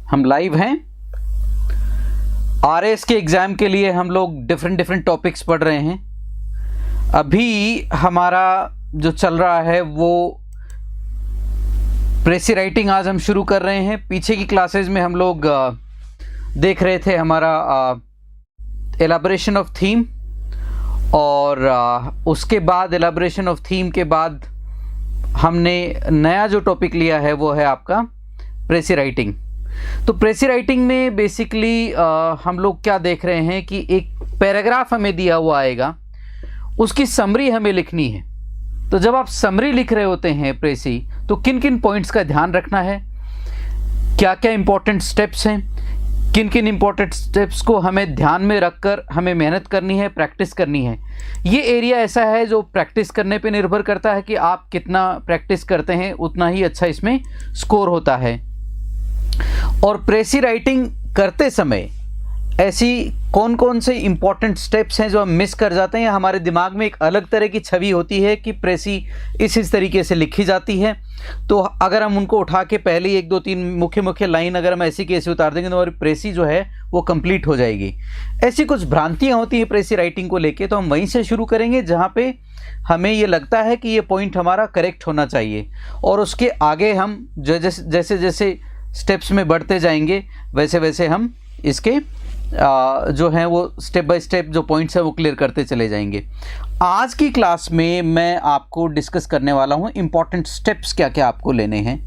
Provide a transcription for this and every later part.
हम लाइव हैं। आरएस के एग्ज़ाम के लिए हम लोग डिफरेंट टॉपिक्स पढ़ रहे हैं। अभी हमारा जो चल रहा है वो प्रेसी राइटिंग आज हम शुरू कर रहे हैं। पीछे की क्लासेस में हम लोग देख रहे थे हमारा एलाबोरेशन ऑफ थीम, और उसके बाद एलाबोरेशन ऑफ थीम के बाद हमने नया जो टॉपिक लिया है वो है आपका प्रेसी राइटिंग। तो प्रेसी राइटिंग में बेसिकली हम लोग क्या देख रहे हैं कि एक पैराग्राफ हमें दिया हुआ आएगा, उसकी समरी हमें लिखनी है। तो जब आप समरी लिख रहे होते हैं प्रेसी, तो किन किन पॉइंट्स का ध्यान रखना है, क्या क्या इंपॉर्टेंट स्टेप्स हैं, किन किन इंपॉर्टेंट स्टेप्स को हमें ध्यान में रखकर हमें मेहनत करनी है, प्रैक्टिस करनी है। ये एरिया ऐसा है जो प्रैक्टिस करने पे निर्भर करता है कि आप कितना प्रैक्टिस करते हैं, उतना ही अच्छा इसमें स्कोर होता है। और प्रेसी राइटिंग करते समय ऐसी कौन कौन से इंपॉर्टेंट स्टेप्स हैं जो हम मिस कर जाते हैं, हमारे दिमाग में एक अलग तरह की छवि होती है कि प्रेसी इस तरीके से लिखी जाती है। तो अगर हम उनको उठा के पहले 1 2 3 मुख्य लाइन अगर हम ऐसी की ऐसी उतार देंगे तो हमारी प्रेसी जो है वो कंप्लीट हो जाएगी। ऐसी कुछ भ्रांतियाँ होती हैं प्रेसी राइटिंग को लेके, तो हम वहीं से शुरू करेंगे जहाँ पे हमें ये लगता है कि ये पॉइंट हमारा करेक्ट होना चाहिए, और उसके आगे हम जैसे जैसे स्टेप्स में बढ़ते जाएंगे वैसे वैसे हम इसके जो हैं वो स्टेप बाय स्टेप जो पॉइंट्स हैं वो क्लियर करते चले जाएंगे। आज की क्लास में मैं आपको डिस्कस करने वाला हूँ इंपॉर्टेंट स्टेप्स क्या क्या आपको लेने हैं,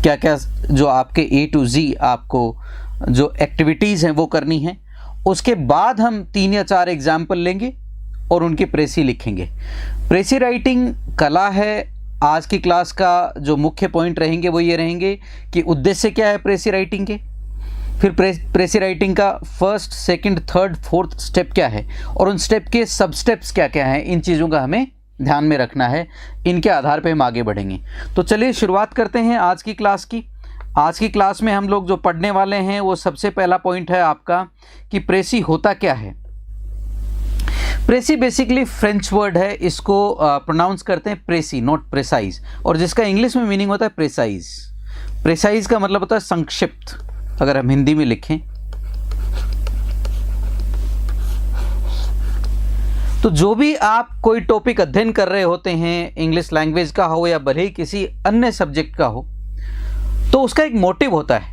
क्या क्या जो आपके A to Z आपको जो एक्टिविटीज़ हैं वो करनी हैं। उसके बाद हम 3 या 4 एग्जाम्पल लेंगे और उनकी प्रेसी लिखेंगे। प्रेसी राइटिंग कला है। आज की क्लास का जो मुख्य पॉइंट रहेंगे वो ये रहेंगे कि उद्देश्य क्या है प्रेसी राइटिंग के, फिर प्रेसी राइटिंग का first, second, third, fourth step क्या है, और उन स्टेप के सब स्टेप्स क्या क्या हैं। इन चीज़ों का हमें ध्यान में रखना है, इनके आधार पे हम आगे बढ़ेंगे। तो चलिए शुरुआत करते हैं आज की क्लास की। आज की क्लास में हम लोग जो पढ़ने वाले हैं वो सबसे पहला पॉइंट है आपका कि प्रेसी होता क्या है। प्रेसी बेसिकली फ्रेंच वर्ड है, इसको प्रोनाउंस करते हैं प्रेसी, नॉट प्रेसाइज, और जिसका इंग्लिश में मीनिंग होता है प्रेसाइज। प्रेसाइज का मतलब होता है संक्षिप्त, अगर हम हिंदी में लिखें। तो जो भी आप कोई टॉपिक अध्ययन कर रहे होते हैं, इंग्लिश लैंग्वेज का हो या भले ही किसी अन्य सब्जेक्ट का हो, तो उसका एक मोटिव होता है,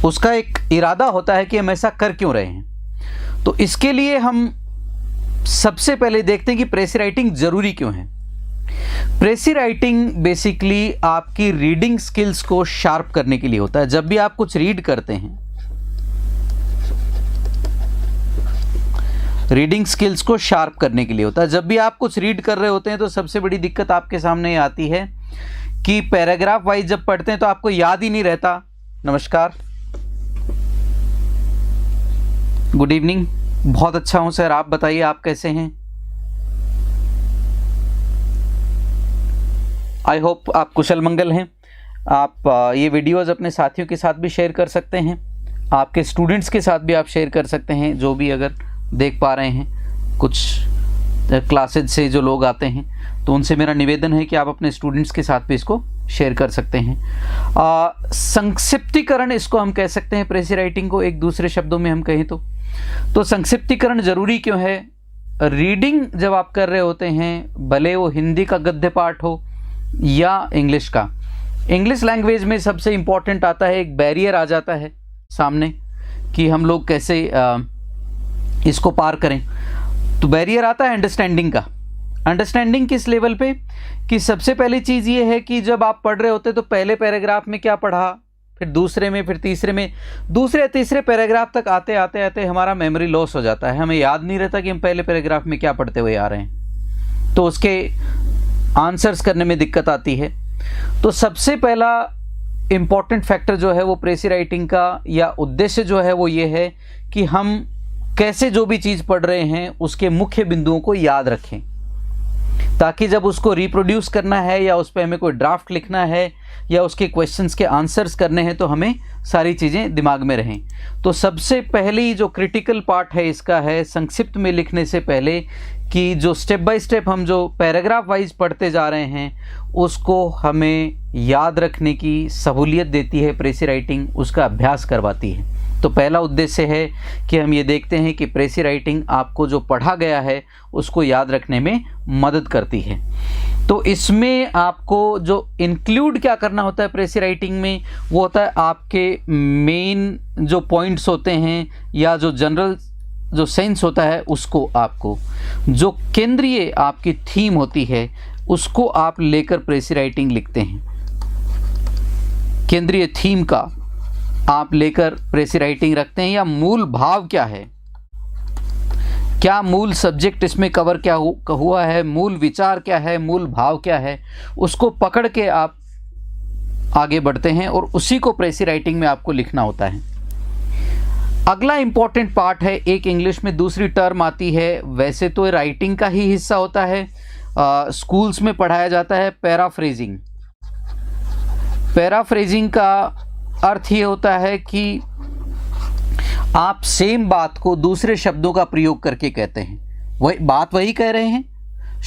उसका एक इरादा होता है कि हम ऐसा कर क्यों रहे हैं। तो इसके लिए हम सबसे पहले देखते हैं कि प्रेसी राइटिंग जरूरी क्यों है। प्रेसी राइटिंग बेसिकली आपकी रीडिंग स्किल्स को शार्प करने के लिए होता है। जब भी आप कुछ रीड करते हैं, रीडिंग स्किल्स को शार्प करने के लिए होता है। जब भी आप कुछ रीड कर रहे होते हैं तो सबसे बड़ी दिक्कत आपके सामने आती है कि पैराग्राफ वाइज जब पढ़ते हैं तो आपको याद ही नहीं रहता। नमस्कार, गुड इवनिंग। बहुत अच्छा हूं सर, आप बताइए आप कैसे हैं। आई होप आप कुशल मंगल हैं। आप ये वीडियोज़ अपने साथियों के साथ भी शेयर कर सकते हैं, आपके स्टूडेंट्स के साथ भी आप शेयर कर सकते हैं, जो भी अगर देख पा रहे हैं। कुछ क्लासेज से जो लोग आते हैं तो उनसे मेरा निवेदन है कि आप अपने स्टूडेंट्स के साथ भी इसको शेयर कर सकते हैं। संक्षिप्तीकरण इसको हम कह सकते हैं प्रेसी राइटिंग को, एक दूसरे शब्दों में हम कहें तो संक्षिप्तीकरण ज़रूरी क्यों है। रीडिंग जब आप कर रहे होते हैं, भले वो हिंदी का गद्य पाठ हो या इंग्लिश का, इंग्लिश लैंग्वेज में सबसे इम्पॉर्टेंट आता है, एक बैरियर आ जाता है सामने कि हम लोग कैसे इसको पार करें। तो बैरियर आता है अंडरस्टैंडिंग का। अंडरस्टैंडिंग किस लेवल पे कि सबसे पहली चीज़ ये है कि जब आप पढ़ रहे होते तो पहले पैराग्राफ में क्या पढ़ा, फिर दूसरे में, फिर तीसरे में, दूसरे या तीसरे पैराग्राफ तक आते आते आते हमारा मेमोरी लॉस हो जाता है। हमें याद नहीं रहता कि हम पहले पैराग्राफ में क्या पढ़ते हुए आ रहे हैं, तो उसके आंसर्स करने में दिक्कत आती है। तो सबसे पहला इम्पॉर्टेंट फैक्टर जो है वो प्रेसी राइटिंग का या उद्देश्य जो है वो ये है कि हम कैसे जो भी चीज़ पढ़ रहे हैं उसके मुख्य बिंदुओं को याद रखें। ताकि जब उसको रिप्रोड्यूस करना है या उस पर हमें कोई ड्राफ्ट लिखना है या उसके क्वेश्चंस के आंसर्स करने हैं तो हमें सारी चीज़ें दिमाग में रहें। तो सबसे पहली जो क्रिटिकल पार्ट है इसका है संक्षिप्त में लिखने से पहले कि जो स्टेप बाय स्टेप हम जो पैराग्राफ वाइज पढ़ते जा रहे हैं उसको हमें याद रखने की सहूलियत देती है प्रेसी राइटिंग, उसका अभ्यास करवाती है। तो पहला उद्देश्य है कि हम ये देखते हैं कि प्रेसी राइटिंग आपको जो पढ़ा गया है उसको याद रखने में मदद करती है। तो इसमें आपको जो इंक्लूड क्या करना होता है प्रेसी राइटिंग में, वो होता है आपके मेन जो पॉइंट्स होते हैं या जो जनरल जो सेंस होता है उसको, आपको जो केंद्रीय आपकी थीम होती है उसको आप लेकर प्रेसी राइटिंग लिखते हैं। केंद्रीय थीम का आप लेकर प्रेसी राइटिंग रखते हैं, या मूल भाव क्या है, क्या मूल सब्जेक्ट इसमें कवर क्या हुआ है, मूल विचार क्या है, मूल भाव क्या है, उसको पकड़ के आप आगे बढ़ते हैं और उसी को प्रेसी राइटिंग में आपको लिखना होता है। अगला इंपॉर्टेंट पार्ट है, एक इंग्लिश में दूसरी टर्म आती है, वैसे तो राइटिंग का ही हिस्सा होता है, स्कूल्स में पढ़ाया जाता है, पैराफ्रेजिंग। पैराफ्रेजिंग का अर्थ ये होता है कि आप सेम बात को दूसरे शब्दों का प्रयोग करके कहते हैं, वही कह रहे हैं,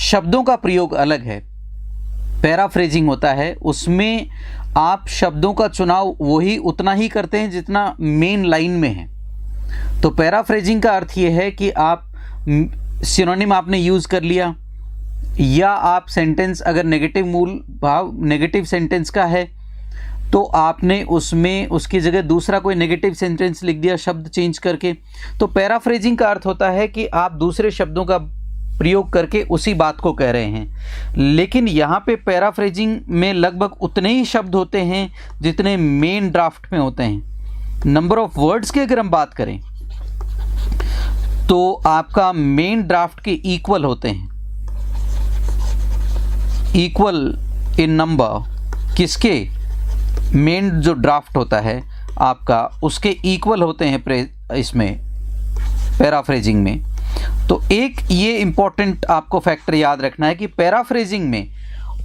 शब्दों का प्रयोग अलग है। पैराफ्रेजिंग होता है, उसमें आप शब्दों का चुनाव वही उतना ही करते हैं जितना मेन लाइन में है। तो पैराफ्रेजिंग का अर्थ ये है कि आप सिनोनिम आपने यूज़ कर लिया, या आप सेंटेंस अगर नेगेटिव मूल भाव नेगेटिव सेंटेंस का है तो आपने उसमें उसकी जगह दूसरा कोई नेगेटिव सेंटेंस लिख दिया शब्द चेंज करके। तो पैराफ्रेजिंग का अर्थ होता है कि आप दूसरे शब्दों का प्रयोग करके उसी बात को कह रहे हैं। लेकिन यहाँ पे पैराफ्रेजिंग में लगभग उतने ही शब्द होते हैं जितने मेन ड्राफ्ट में होते हैं। नंबर ऑफ वर्ड्स की अगर हम बात करें तो आपका मेन ड्राफ्ट के इक्वल होते हैं, इक्वल इन नंबर, किसके, मेन जो ड्राफ्ट होता है आपका उसके इक्वल होते हैं इसमें पैराफ्रेजिंग में। तो एक ये इम्पॉर्टेंट आपको फैक्टर याद रखना है कि पैराफ्रेजिंग में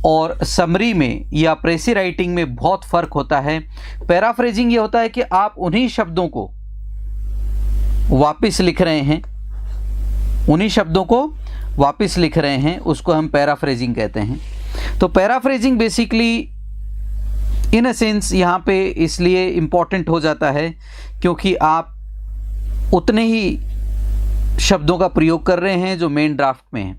और समरी में या प्रेसी राइटिंग में बहुत फ़र्क होता है। पैराफ्रेजिंग ये होता है कि आप उन्हीं शब्दों को वापस लिख रहे हैं, उन्हीं शब्दों को वापस लिख रहे हैं, उसको हम पैराफ्रेजिंग कहते हैं। तो paraphrasing basically in a sense यहाँ पे इसलिए इम्पॉर्टेंट हो जाता है क्योंकि आप उतने ही शब्दों का प्रयोग कर रहे हैं जो मेन ड्राफ्ट में है।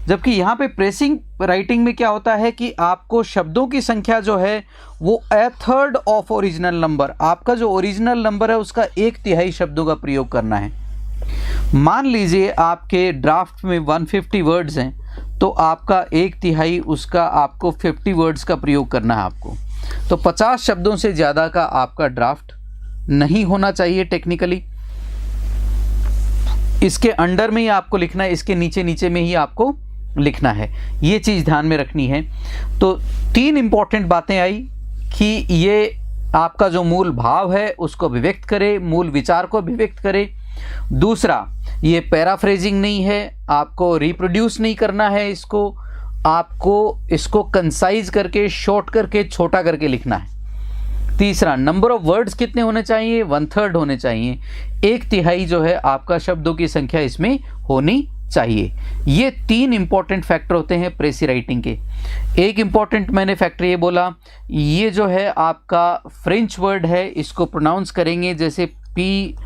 जबकि यहाँ पे प्रेसिंग राइटिंग में क्या होता है कि आपको शब्दों की संख्या जो है वो 1/3 ऑफ ओरिजिनल नंबर, आपका जो ओरिजिनल नंबर है उसका 1/3 शब्दों का प्रयोग करना है। मान लीजिए आपके ड्राफ्ट में 150 वर्ड्स हैं तो आपका 1/3 उसका आपको 50 वर्ड्स का प्रयोग करना है आपको। तो 50 शब्दों से ज़्यादा का आपका ड्राफ्ट नहीं होना चाहिए टेक्निकली। इसके अंडर में ही आपको लिखना है, इसके नीचे में ही आपको लिखना है, ये चीज़ ध्यान में रखनी है। तो 3 इंपॉर्टेंट बातें आई कि ये आपका जो मूल भाव है उसको अभिव्यक्त करे, मूल विचार को अभिव्यक्त करे। दूसरा, ये पैराफ्रेजिंग नहीं है, आपको रिप्रोड्यूस नहीं करना है इसको, आपको इसको कंसाइज करके, शॉर्ट करके, छोटा करके लिखना है। तीसरा, नंबर ऑफ वर्ड्स कितने होने चाहिए, 1/3 होने चाहिए, 1/3 जो है आपका शब्दों की संख्या इसमें होनी चाहिए। ये 3 इंपॉर्टेंट फैक्टर होते हैं प्रेसी राइटिंग के। एक इंपॉर्टेंट मैंने फैक्टर ये बोला, ये जो है आपका फ्रेंच वर्ड है, इसको प्रोनाउंस करेंगे जैसे PRASEE,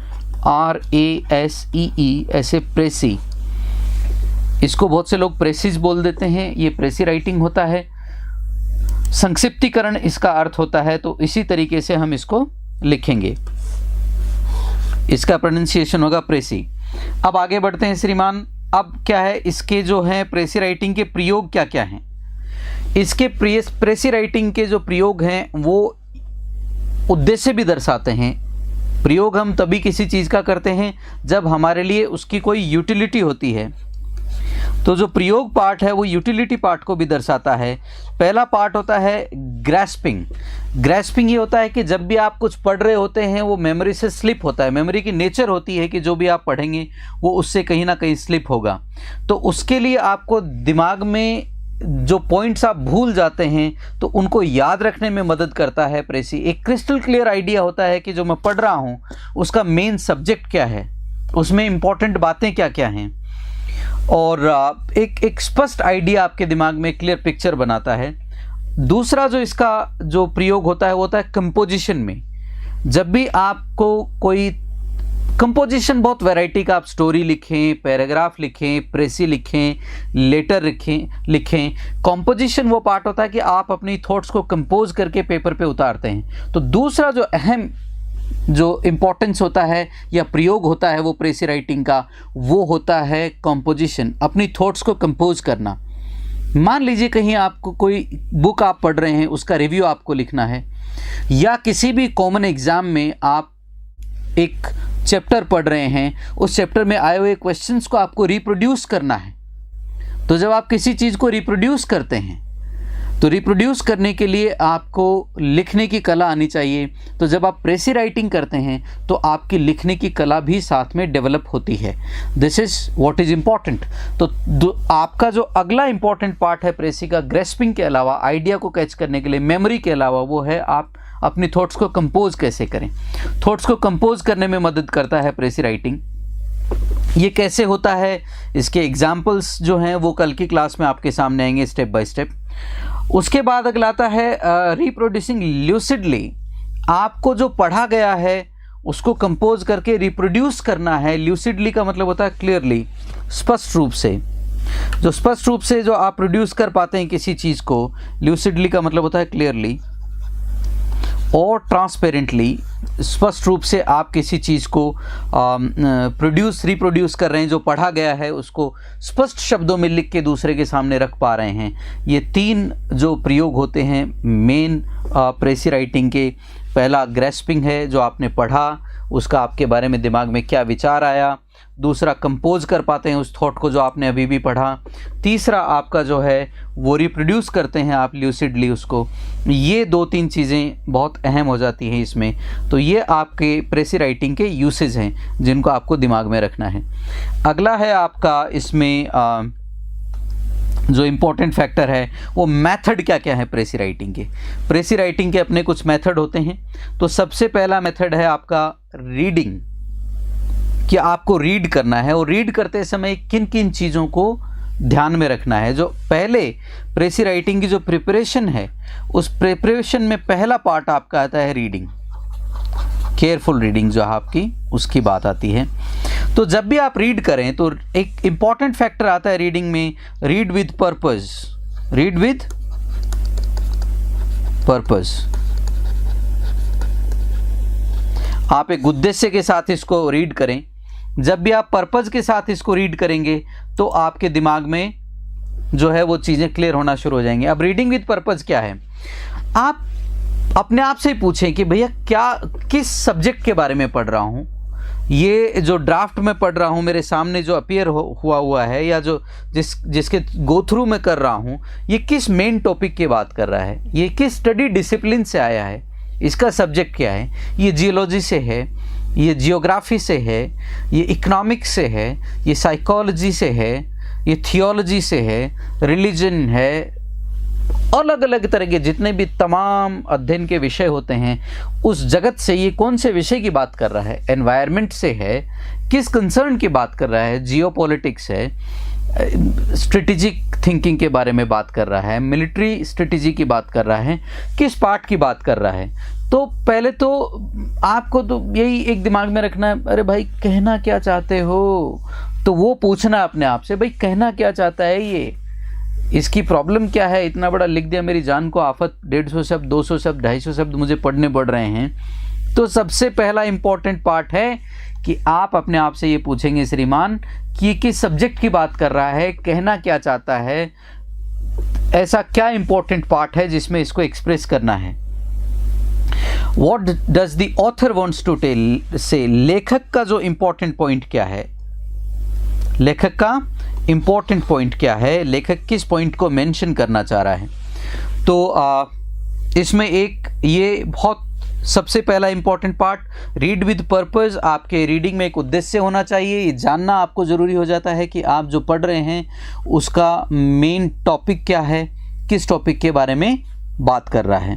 ऐसे प्रेसी। इसको बहुत से लोग प्रेसिस बोल देते हैं, ये प्रेसी राइटिंग होता है। संक्षिप्तीकरण इसका अर्थ होता है, तो इसी तरीके से हम इसको लिखेंगे, इसका प्रोनाउंसिएशन होगा प्रेसी। अब आगे बढ़ते हैं श्रीमान। अब क्या है, इसके जो हैं प्रेसी राइटिंग के प्रयोग क्या क्या हैं। इसके प्रेसी राइटिंग के जो प्रयोग हैं वो उद्देश्य भी दर्शाते हैं। प्रयोग हम तभी किसी चीज़ का करते हैं जब हमारे लिए उसकी कोई यूटिलिटी होती है। तो जो प्रयोग पार्ट है वो यूटिलिटी पार्ट को भी दर्शाता है। पहला पार्ट होता है ग्रैस्पिंग। ग्रैस्पिंग ये होता है कि जब भी आप कुछ पढ़ रहे होते हैं वो मेमोरी से स्लिप होता है। मेमोरी की नेचर होती है कि जो भी आप पढ़ेंगे वो उससे कहीं ना कहीं स्लिप होगा। तो उसके लिए आपको दिमाग में जो पॉइंट्स आप भूल जाते हैं तो उनको याद रखने में मदद करता है प्रेसी। एक क्रिस्टल क्लियर आइडिया होता है कि जो मैं पढ़ रहा हूँ उसका मेन सब्जेक्ट क्या है, उसमें इंपॉर्टेंट बातें क्या क्या हैं, और एक स्पष्ट आइडिया आपके दिमाग में क्लियर पिक्चर बनाता है। दूसरा जो इसका जो प्रयोग होता है वो होता है कंपोजिशन में। जब भी आपको कोई कंपोजिशन, बहुत वैरायटी का, आप स्टोरी लिखें, पैराग्राफ लिखें, प्रेसी लिखें, लेटर लिखें, कंपोजिशन वो पार्ट होता है कि आप अपनी थॉट्स को कंपोज करके पेपर पे उतारते हैं। तो दूसरा जो अहम जो इम्पोर्टेंस होता है या प्रयोग होता है वो प्रेसी राइटिंग का, वो होता है कंपोजिशन, अपनी थॉट्स को कंपोज करना। मान लीजिए कहीं आपको कोई बुक आप पढ़ रहे हैं, उसका रिव्यू आपको लिखना है, या किसी भी कॉमन एग्ज़ाम में आप एक चैप्टर पढ़ रहे हैं, उस चैप्टर में आए हुए क्वेश्चंस को आपको रिप्रोड्यूस करना है। तो जब आप किसी चीज़ को रिप्रोड्यूस करते हैं तो रिप्रोड्यूस करने के लिए आपको लिखने की कला आनी चाहिए। तो जब आप प्रेसी राइटिंग करते हैं तो आपकी लिखने की कला भी साथ में डेवलप होती है। This is what is important. तो आपका जो अगला इम्पॉर्टेंट पार्ट है प्रेसी का, ग्रेस्पिंग के अलावा, आइडिया को कैच करने के लिए, मेमोरी के अलावा, वो है आप अपनी थॉट्स को कंपोज कैसे करें। थॉट्स को कंपोज करने में मदद करता है प्रेसी राइटिंग। ये कैसे होता है, इसके एग्जाम्पल्स जो हैं वो कल की क्लास में आपके सामने आएंगे स्टेप बाय स्टेप। उसके बाद अगला आता है रिप्रोड्यूसिंग ल्यूसिडली। आपको जो पढ़ा गया है उसको कंपोज करके रिप्रोड्यूस करना है। ल्यूसिडली का मतलब होता है क्लियरली, स्पष्ट रूप से। जो स्पष्ट रूप से जो आप प्रोड्यूस कर पाते हैं किसी चीज़ को, ल्यूसिडली का मतलब होता है क्लियरली और ट्रांसपेरेंटली। स्पष्ट रूप से आप किसी चीज़ को रिप्रोड्यूस कर रहे हैं, जो पढ़ा गया है उसको स्पष्ट शब्दों में लिख के दूसरे के सामने रख पा रहे हैं। ये तीन जो प्रयोग होते हैं मेन प्रेसी राइटिंग के। पहला ग्रेस्पिंग है, जो आपने पढ़ा उसका आपके बारे में दिमाग में क्या विचार आया। दूसरा कंपोज कर पाते हैं उस थॉट को जो आपने अभी भी पढ़ा। तीसरा आपका जो है वो रिप्रोड्यूस करते हैं आप ल्यूसिडली उसको। ये दो तीन चीज़ें बहुत अहम हो जाती हैं इसमें। तो ये आपके प्रेसी राइटिंग के यूसेज हैं जिनको आपको दिमाग में रखना है। अगला है आपका इसमें जो इम्पोर्टेंट फैक्टर है वो मेथड क्या क्या है प्रेसी राइटिंग के। प्रेसी राइटिंग के अपने कुछ मेथड होते हैं। तो सबसे पहला मेथड है आपका रीडिंग, कि आपको रीड करना है और रीड करते समय किन किन चीज़ों को ध्यान में रखना है। जो पहले प्रेसी राइटिंग की जो प्रिपरेशन है, उस प्रिपरेशन में पहला पार्ट आपका आता है रीडिंग, केयरफुल रीडिंग जो आपकी, उसकी बात आती है। तो जब भी आप रीड करें तो एक इम्पॉर्टेंट फैक्टर आता है रीडिंग में, read with purpose. Read with purpose, आप एक उद्देश्य के साथ इसको रीड करें। जब भी आप पर्पस के साथ इसको रीड करेंगे तो आपके दिमाग में जो है वो चीज़ें क्लियर होना शुरू हो जाएंगी। अब रीडिंग विद पर्पस क्या है, आप अपने आप से पूछें कि भैया किस सब्जेक्ट के बारे में पढ़ रहा हूँ। ये जो ड्राफ्ट में पढ़ रहा हूँ मेरे सामने जो अपीयर हुआ है, या जो जिसके गो थ्रू में कर रहा हूँ, ये किस मेन टॉपिक की बात कर रहा है, ये किस स्टडी डिसिप्लिन से आया है, इसका सब्जेक्ट क्या है। ये जियोलॉजी से है, ये जियोग्राफी से है, ये इकोनॉमिक्स से है, ये साइकोलॉजी से है, ये थियोलॉजी से है, रिलीजन है, अलग अलग तरह के जितने भी तमाम अध्ययन के विषय होते हैं उस जगत से ये कौन से विषय की बात कर रहा है। एनवायरनमेंट से है, किस कंसर्न की बात कर रहा है, जियोपॉलिटिक्स है, स्ट्रेटेजिक थिंकिंग के बारे में बात कर रहा है, मिलिट्री स्ट्रेटेजी की बात कर रहा है, किस पार्ट की बात कर रहा है। तो पहले तो आपको तो यही एक दिमाग में रखना है, अरे भाई कहना क्या चाहते हो। तो वो पूछना अपने आप से, भाई कहना क्या चाहता है ये, इसकी प्रॉब्लम क्या है। इतना बड़ा लिख दिया, मेरी जान को आफत, 150 शब्द, 200 शब्द, 250 शब्द मुझे पढ़ने पड़ रहे हैं। तो सबसे पहला इम्पॉर्टेंट पार्ट है कि आप अपने आप से ये पूछेंगे श्रीमान कि ये किस सब्जेक्ट की बात कर रहा है, कहना क्या चाहता है, ऐसा क्या इम्पोर्टेंट पार्ट है जिसमें इसको एक्सप्रेस करना है। What does the author wants to say? लेखक का जो इम्पोर्टेंट पॉइंट क्या है, लेखक का इम्पोर्टेंट पॉइंट क्या है, लेखक किस पॉइंट को मेंशन करना चाह रहा है। तो इसमें एक ये बहुत सबसे पहला important part, read with purpose. आपके रीडिंग में एक उद्देश्य होना चाहिए। ये जानना आपको ज़रूरी हो जाता है कि आप जो पढ़ रहे हैं उसका मेन टॉपिक क्या है, किस टॉपिक के बारे में बात कर रहा है।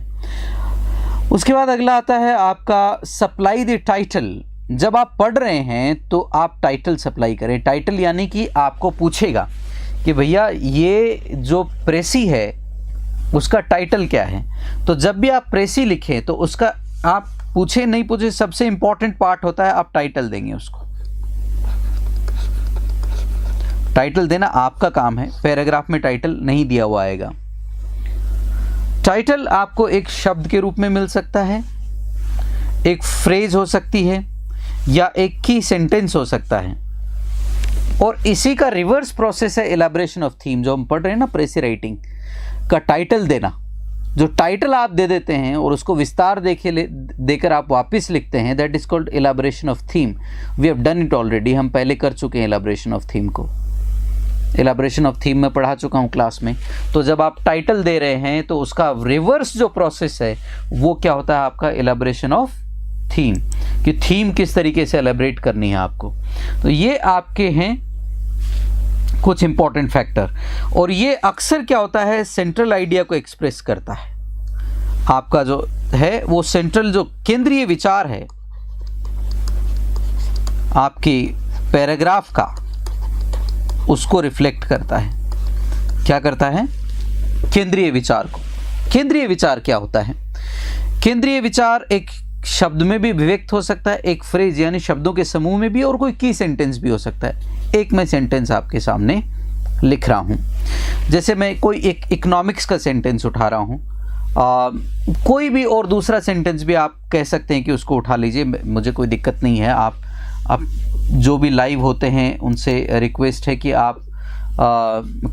उसके बाद अगला आता है आपका सप्लाई द टाइटल। जब आप पढ़ रहे हैं तो आप टाइटल सप्लाई करें। टाइटल यानी कि आपको पूछेगा कि भैया ये जो प्रेसी है उसका टाइटल क्या है। तो जब भी आप प्रेसी लिखें तो उसका आप पूछे नहीं पूछे, सबसे इंपॉर्टेंट पार्ट होता है आप टाइटल देंगे उसको। टाइटल देना आपका काम है, पैराग्राफ में टाइटल नहीं दिया हुआ आएगा। टाइटल आपको एक शब्द के रूप में मिल सकता है, एक फ्रेज हो सकती है, या एक की सेंटेंस हो सकता है। और इसी का रिवर्स प्रोसेस है इलैबोरेशन ऑफ थीम। जो हम पढ़ रहे हैं ना प्रेसी राइटिंग का टाइटल देना, जो टाइटल आप दे देते हैं और उसको विस्तार देकर आप वापस लिखते हैं, that is called elaboration of theme. We have done it already, हम पहले कर चुके हैं इलैबोरेशन ऑफ थीम को। इलैबोरेशन ऑफ थीम में पढ़ा चुका हूँ क्लास में। तो जब आप टाइटल दे रहे हैं तो उसका रिवर्स जो प्रोसेस है वो क्या होता है आपका इलैबोरेशन ऑफ थीम, कि थीम किस तरीके से एलेबरेट करनी है आपको। तो ये आपके हैं कुछ इंपॉर्टेंट फैक्टर, और ये अक्सर क्या होता है सेंट्रल आइडिया को एक्सप्रेस करता है। आपका जो है वो सेंट्रल जो केंद्रीय विचार है आपकी पैराग्राफ का, उसको रिफ्लेक्ट करता है। क्या करता है? केंद्रीय विचार को। केंद्रीय विचार क्या होता है? केंद्रीय विचार एक शब्द में भी व्यक्त हो सकता है, एक फ्रेज यानी शब्दों के समूह में भी, और कोई की सेंटेंस भी हो सकता है। एक मैं सेंटेंस आपके सामने लिख रहा हूँ, जैसे मैं कोई एक इकोनॉमिक्स का सेंटेंस उठा रहा हूँ। कोई भी और दूसरा सेंटेंस भी आप कह सकते हैं कि उसको उठा लीजिए, मुझे कोई दिक्कत नहीं है। आप जो भी लाइव होते हैं उनसे रिक्वेस्ट है कि आप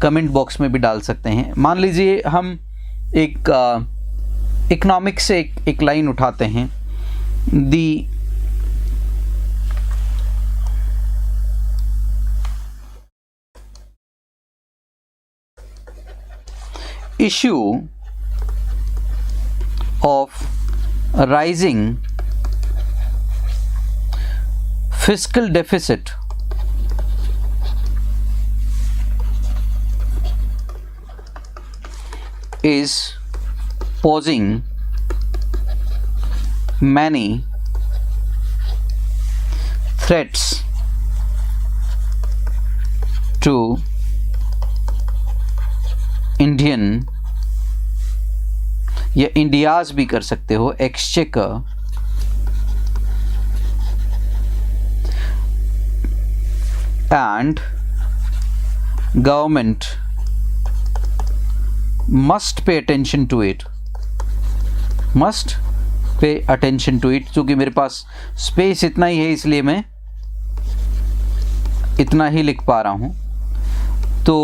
कमेंट बॉक्स में भी डाल सकते हैं। मान लीजिए हम एक इकोनॉमिक्स से एक लाइन उठाते हैं, The issue of rising fiscal deficit is posing many threats to Indian, या इंडियाज भी कर सकते हो, exchequer and government must pay attention to it, must pay attention to it। चूँकि मेरे पास स्पेस इतना ही है इसलिए मैं इतना ही लिख पा रहा हूँ। तो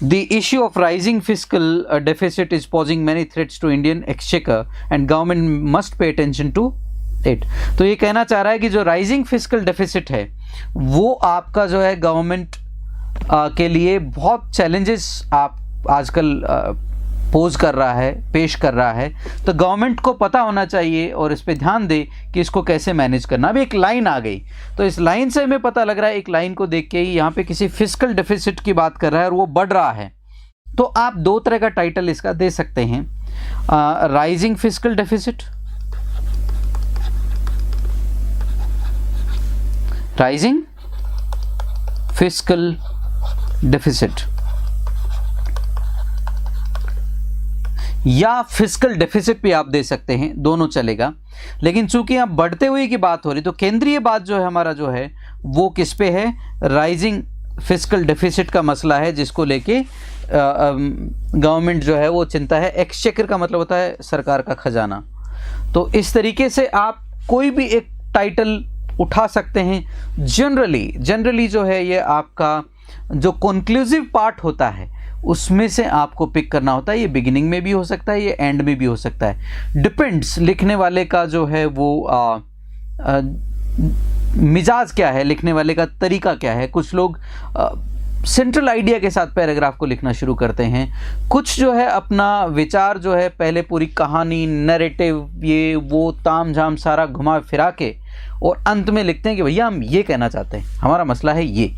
The issue of rising fiscal deficit is posing many threats to Indian exchequer and government must pay attention to it। तो ये कहना चाह रहा है कि जो राइजिंग फिस्कल डेफिसिट है वो आपका जो है गवर्नमेंट के लिए बहुत चैलेंजेस आप आजकल पोज कर रहा है, पेश कर रहा है। तो गवर्नमेंट को पता होना चाहिए और इस पे ध्यान दे कि इसको कैसे मैनेज करना। अभी एक लाइन आ गई तो इस लाइन से हमें पता लग रहा है, एक लाइन को देख के ही यहाँ पे किसी फिस्कल डेफिसिट की बात कर रहा है और वो बढ़ रहा है। तो आप दो तरह का टाइटल इसका दे सकते हैं, rising fiscal deficit, rising fiscal deficit, या फिस्कल डेफिसिट भी आप दे सकते हैं, दोनों चलेगा। लेकिन चूंकि यहाँ बढ़ते हुए की बात हो रही तो केंद्रीय बात जो है हमारा जो है वो किस पे है? राइजिंग फिस्कल डेफिसिट का मसला है, जिसको लेके गवर्नमेंट जो है वो चिंता है। एक्सचेकर का मतलब होता है सरकार का खजाना। तो इस तरीके से आप कोई भी एक टाइटल उठा सकते हैं। जनरली जो है ये आपका जो कंक्लूसिव पार्ट होता है उसमें से आपको पिक करना होता है। ये बिगिनिंग में भी हो सकता है, ये एंड में भी हो सकता है, डिपेंड्स लिखने वाले का जो है वो मिजाज क्या है, लिखने वाले का तरीका क्या है। कुछ लोग सेंट्रल आइडिया के साथ पैराग्राफ को लिखना शुरू करते हैं। कुछ जो है अपना विचार जो है पहले पूरी कहानी, नैरेटिव, ये वो ताम झाम सारा घुमा फिरा के और अंत में लिखते हैं कि भैया हम ये कहना चाहते हैं, हमारा मसला है ये।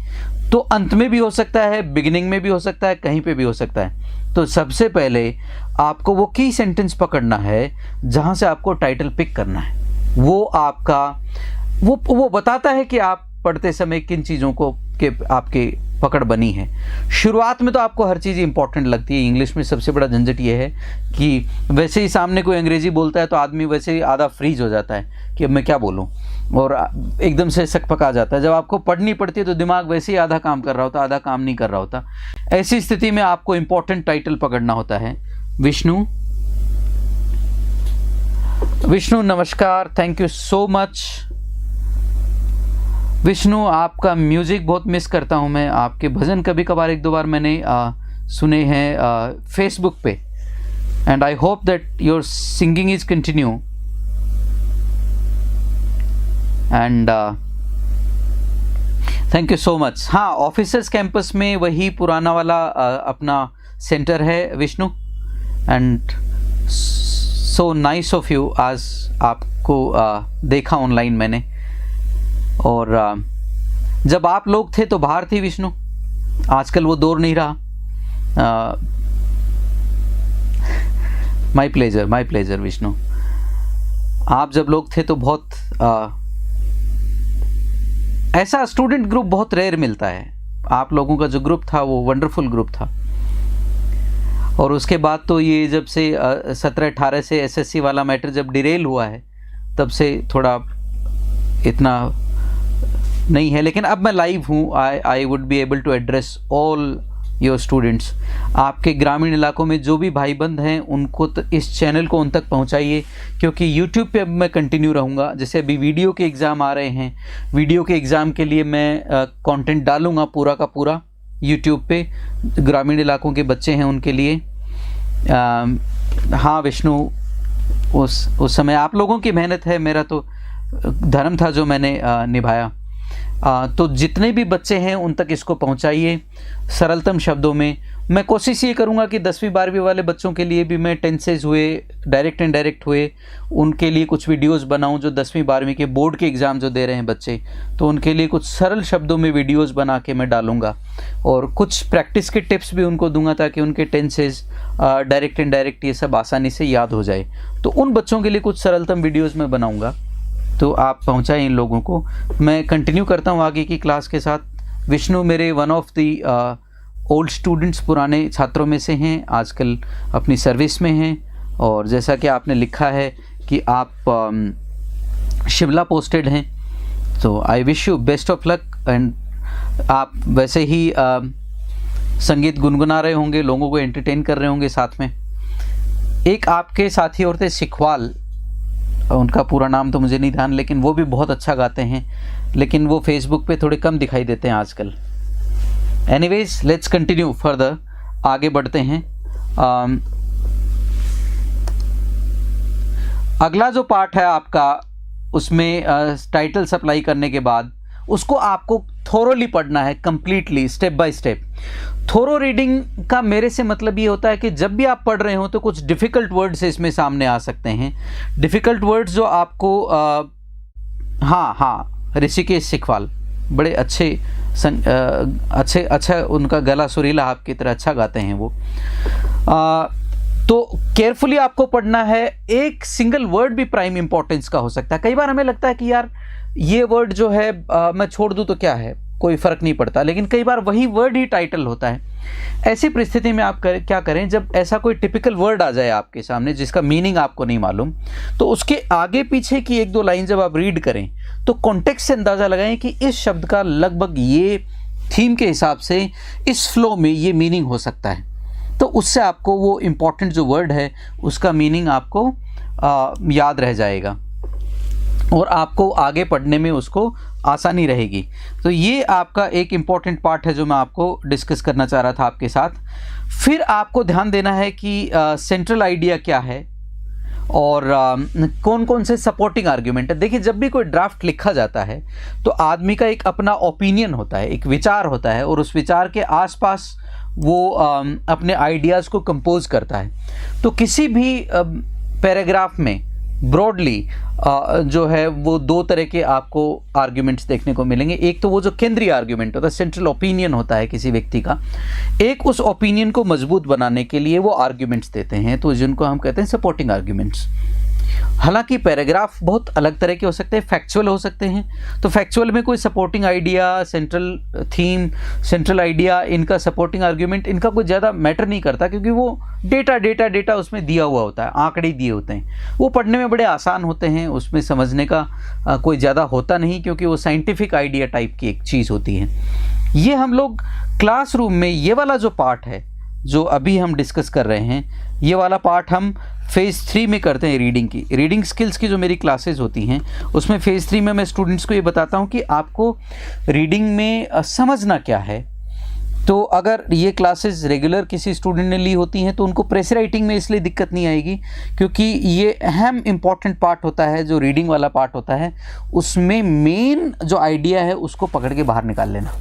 तो अंत में भी हो सकता है, बिगिनिंग में भी हो सकता है, कहीं पे भी हो सकता है। तो सबसे पहले आपको वो की सेंटेंस पकड़ना है जहाँ से आपको टाइटल पिक करना है। वो आपका वो बताता है कि आप पढ़ते समय किन चीज़ों को के आपके पकड़ बनी है। शुरुआत में तो आपको हर चीज़ इंपॉर्टेंट लगती है। इंग्लिश में सबसे बड़ा झंझट ये है कि वैसे ही सामने कोई अंग्रेज़ी बोलता है तो आदमी वैसे ही आधा फ्रीज हो जाता है कि अब मैं क्या बोलूं, और एकदम से सकपका जाता है। जब आपको पढ़नी पड़ती है तो दिमाग वैसे ही आधा काम कर रहा होता, आधा काम नहीं कर रहा होता। ऐसी स्थिति में आपको इंपॉर्टेंट टाइटल पकड़ना होता है। विष्णु नमस्कार, thank you so much. Vishnu, आपका म्यूज़िक बहुत मिस करता हूँ मैं। आपके भजन कभी कभार एक दो बार मैंने सुने हैं फेसबुक पे, and I hope that your singing is continue, and thank you so much. हाँ, ऑफिसर्स कैंपस में वही पुराना वाला अपना सेंटर है Vishnu, and so nice of you. आज आपको देखा ऑनलाइन मैंने, और जब आप लोग थे तो बाहर थी विष्णु, आजकल वो दौर नहीं रहा। My pleasure Vishnu. आप जब लोग थे तो बहुत ऐसा स्टूडेंट ग्रुप बहुत रेयर मिलता है। आप लोगों का जो ग्रुप था वो वंडरफुल ग्रुप था। और उसके बाद तो ये जब से 17-18 से एसएससी वाला मैटर जब डिरेल हुआ है तब से थोड़ा इतना नहीं है, लेकिन अब मैं लाइव हूँ। I would be able to address all your students. आपके ग्रामीण इलाकों में जो भी भाई बंद हैं उनको इस चैनल को उन तक पहुँचाइए, क्योंकि यूट्यूब पे अब मैं कंटिन्यू रहूँगा। जैसे अभी वीडियो के एग्ज़ाम आ रहे हैं, वीडियो के एग्ज़ाम के लिए मैं कंटेंट डालूँगा पूरा का पूरा यूट्यूब पे। ग्रामीण इलाकों के बच्चे हैं उनके लिए। हाँ विष्णु, उस समय आप लोगों की मेहनत है, मेरा तो धर्म था जो मैंने निभाया। तो जितने भी बच्चे हैं उन तक इसको पहुंचाइए सरलतम शब्दों में। मैं कोशिश ये करूंगा कि 10वीं 12वीं वाले बच्चों के लिए भी मैं टेंसेस हुए, डायरेक्ट इनडायरेक्ट हुए, उनके लिए कुछ वीडियोस बनाऊं। जो 10वीं 12वीं के बोर्ड के एग्ज़ाम जो दे रहे हैं बच्चे, तो उनके लिए कुछ सरल शब्दों में वीडियोस बना के मैं डालूंगा, और कुछ प्रैक्टिस के टिप्स भी उनको दूंगा ताकि उनके टेंसेस, डायरेक्ट इनडायरेक्ट, ये सब आसानी से याद हो जाए। तो उन बच्चों के लिए कुछ सरलतम वीडियोज़ मैं बनाऊँगा, तो आप पहुंचाएं इन लोगों को। मैं कंटिन्यू करता हूं आगे की क्लास के साथ। विष्णु मेरे one of the old students, पुराने छात्रों में से हैं, आजकल अपनी सर्विस में हैं। और जैसा कि आपने लिखा है कि आप शिमला पोस्टेड हैं, तो I wish you best of luck. And आप वैसे ही संगीत गुनगुना रहे होंगे, लोगों को एंटरटेन कर रहे होंगे साथ में। एक आपके साथी और थे सिखवाल, उनका पूरा नाम तो मुझे नहीं ध्यान, लेकिन वो भी बहुत अच्छा गाते हैं, लेकिन वो फेसबुक पे थोड़े कम दिखाई देते हैं आजकल। एनीवेज, लेट्स कंटिन्यू फर्दर, आगे बढ़ते हैं। अगला जो पार्ट है आपका, उसमें टाइटल सप्लाई करने के बाद उसको आपको थोरोली पढ़ना है, completely, step by step. Thorough reading का मेरे से मतलब ये होता है कि जब भी आप पढ़ रहे हो तो कुछ डिफ़िकल्ट वर्ड्स इसमें सामने आ सकते हैं। डिफ़िकल्ट वर्ड्स जो आपको हाँ, ऋषिकेश सिखवाल बड़े अच्छा उनका गला सुरीला आपकी तरह अच्छा गाते हैं वो। तो केयरफुली आपको पढ़ना है। एक सिंगल वर्ड भी प्राइम इंपॉर्टेंस का हो सकता है। कई बार हमें लगता है कि यार ये वर्ड जो है मैं छोड़ दूं तो क्या है, कोई फ़र्क नहीं पड़ता, लेकिन कई बार वही वर्ड ही टाइटल होता है। ऐसी परिस्थिति में आप क्या करें, जब ऐसा कोई टिपिकल वर्ड आ जाए आपके सामने जिसका मीनिंग आपको नहीं मालूम, तो उसके आगे पीछे की एक दो लाइन जब आप रीड करें तो कॉन्टेक्स्ट से अंदाज़ा लगाएं कि इस शब्द का लगभग ये थीम के हिसाब से इस फ्लो में ये मीनिंग हो सकता है। तो उससे आपको वो इम्पॉर्टेंट जो वर्ड है उसका मीनिंग आपको याद रह जाएगा और आपको आगे पढ़ने में उसको आसानी रहेगी। तो ये आपका एक इम्पॉर्टेंट पार्ट है जो मैं आपको डिस्कस करना चाह रहा था आपके साथ। फिर आपको ध्यान देना है कि सेंट्रल आइडिया क्या है और कौन कौन से सपोर्टिंग आर्ग्यूमेंट है। देखिए, जब भी कोई ड्राफ्ट लिखा जाता है तो आदमी का एक अपना ओपिनियन होता है, एक विचार होता है, और उस विचार के आसपास वो अपने आइडियाज़ को कंपोज करता है। तो किसी भी पैराग्राफ में ब्रॉडली जो है वो दो तरह के आपको आर्ग्यूमेंट्स देखने को मिलेंगे। एक तो वो जो केंद्रीय आर्ग्यूमेंट होता है, सेंट्रल ओपिनियन होता है किसी व्यक्ति का, एक उस ओपिनियन को मजबूत बनाने के लिए वो आर्ग्यूमेंट्स देते हैं, तो जिनको हम कहते हैं सपोर्टिंग आर्ग्यूमेंट्स। हालांकि पैराग्राफ बहुत अलग तरह के हो सकते हैं, फैक्चुअल हो सकते हैं, तो फैक्चुअल में कोई supporting idea, central theme, central idea, इनका सपोर्टिंग आर्ग्यूमेंट, इनका कुछ ज़्यादा मैटर नहीं करता, क्योंकि वो डेटा उसमें दिया हुआ होता है, आंकड़े दिए होते हैं, वो पढ़ने में बड़े आसान होते हैं, उसमें समझने का कोई ज़्यादा होता नहीं, क्योंकि वो साइंटिफिक आइडिया टाइप की एक चीज़ होती है। ये हम लोग क्लासरूम में ये वाला जो पार्ट है जो अभी हम डिस्कस कर रहे हैं, ये वाला पार्ट हम फेज़ 3 में करते हैं। रीडिंग की, रीडिंग स्किल्स की जो मेरी क्लासेस होती हैं उसमें फेज़ 3 में मैं स्टूडेंट्स को ये बताता हूँ कि आपको रीडिंग में समझना क्या है। तो अगर ये क्लासेस रेगुलर किसी स्टूडेंट ने ली होती हैं तो उनको प्रेस राइटिंग में इसलिए दिक्कत नहीं आएगी, क्योंकि ये अहम इम्पॉर्टेंट पार्ट होता है जो रीडिंग वाला पार्ट होता है, उसमें मेन जो आइडिया है उसको पकड़ के बाहर निकाल लेना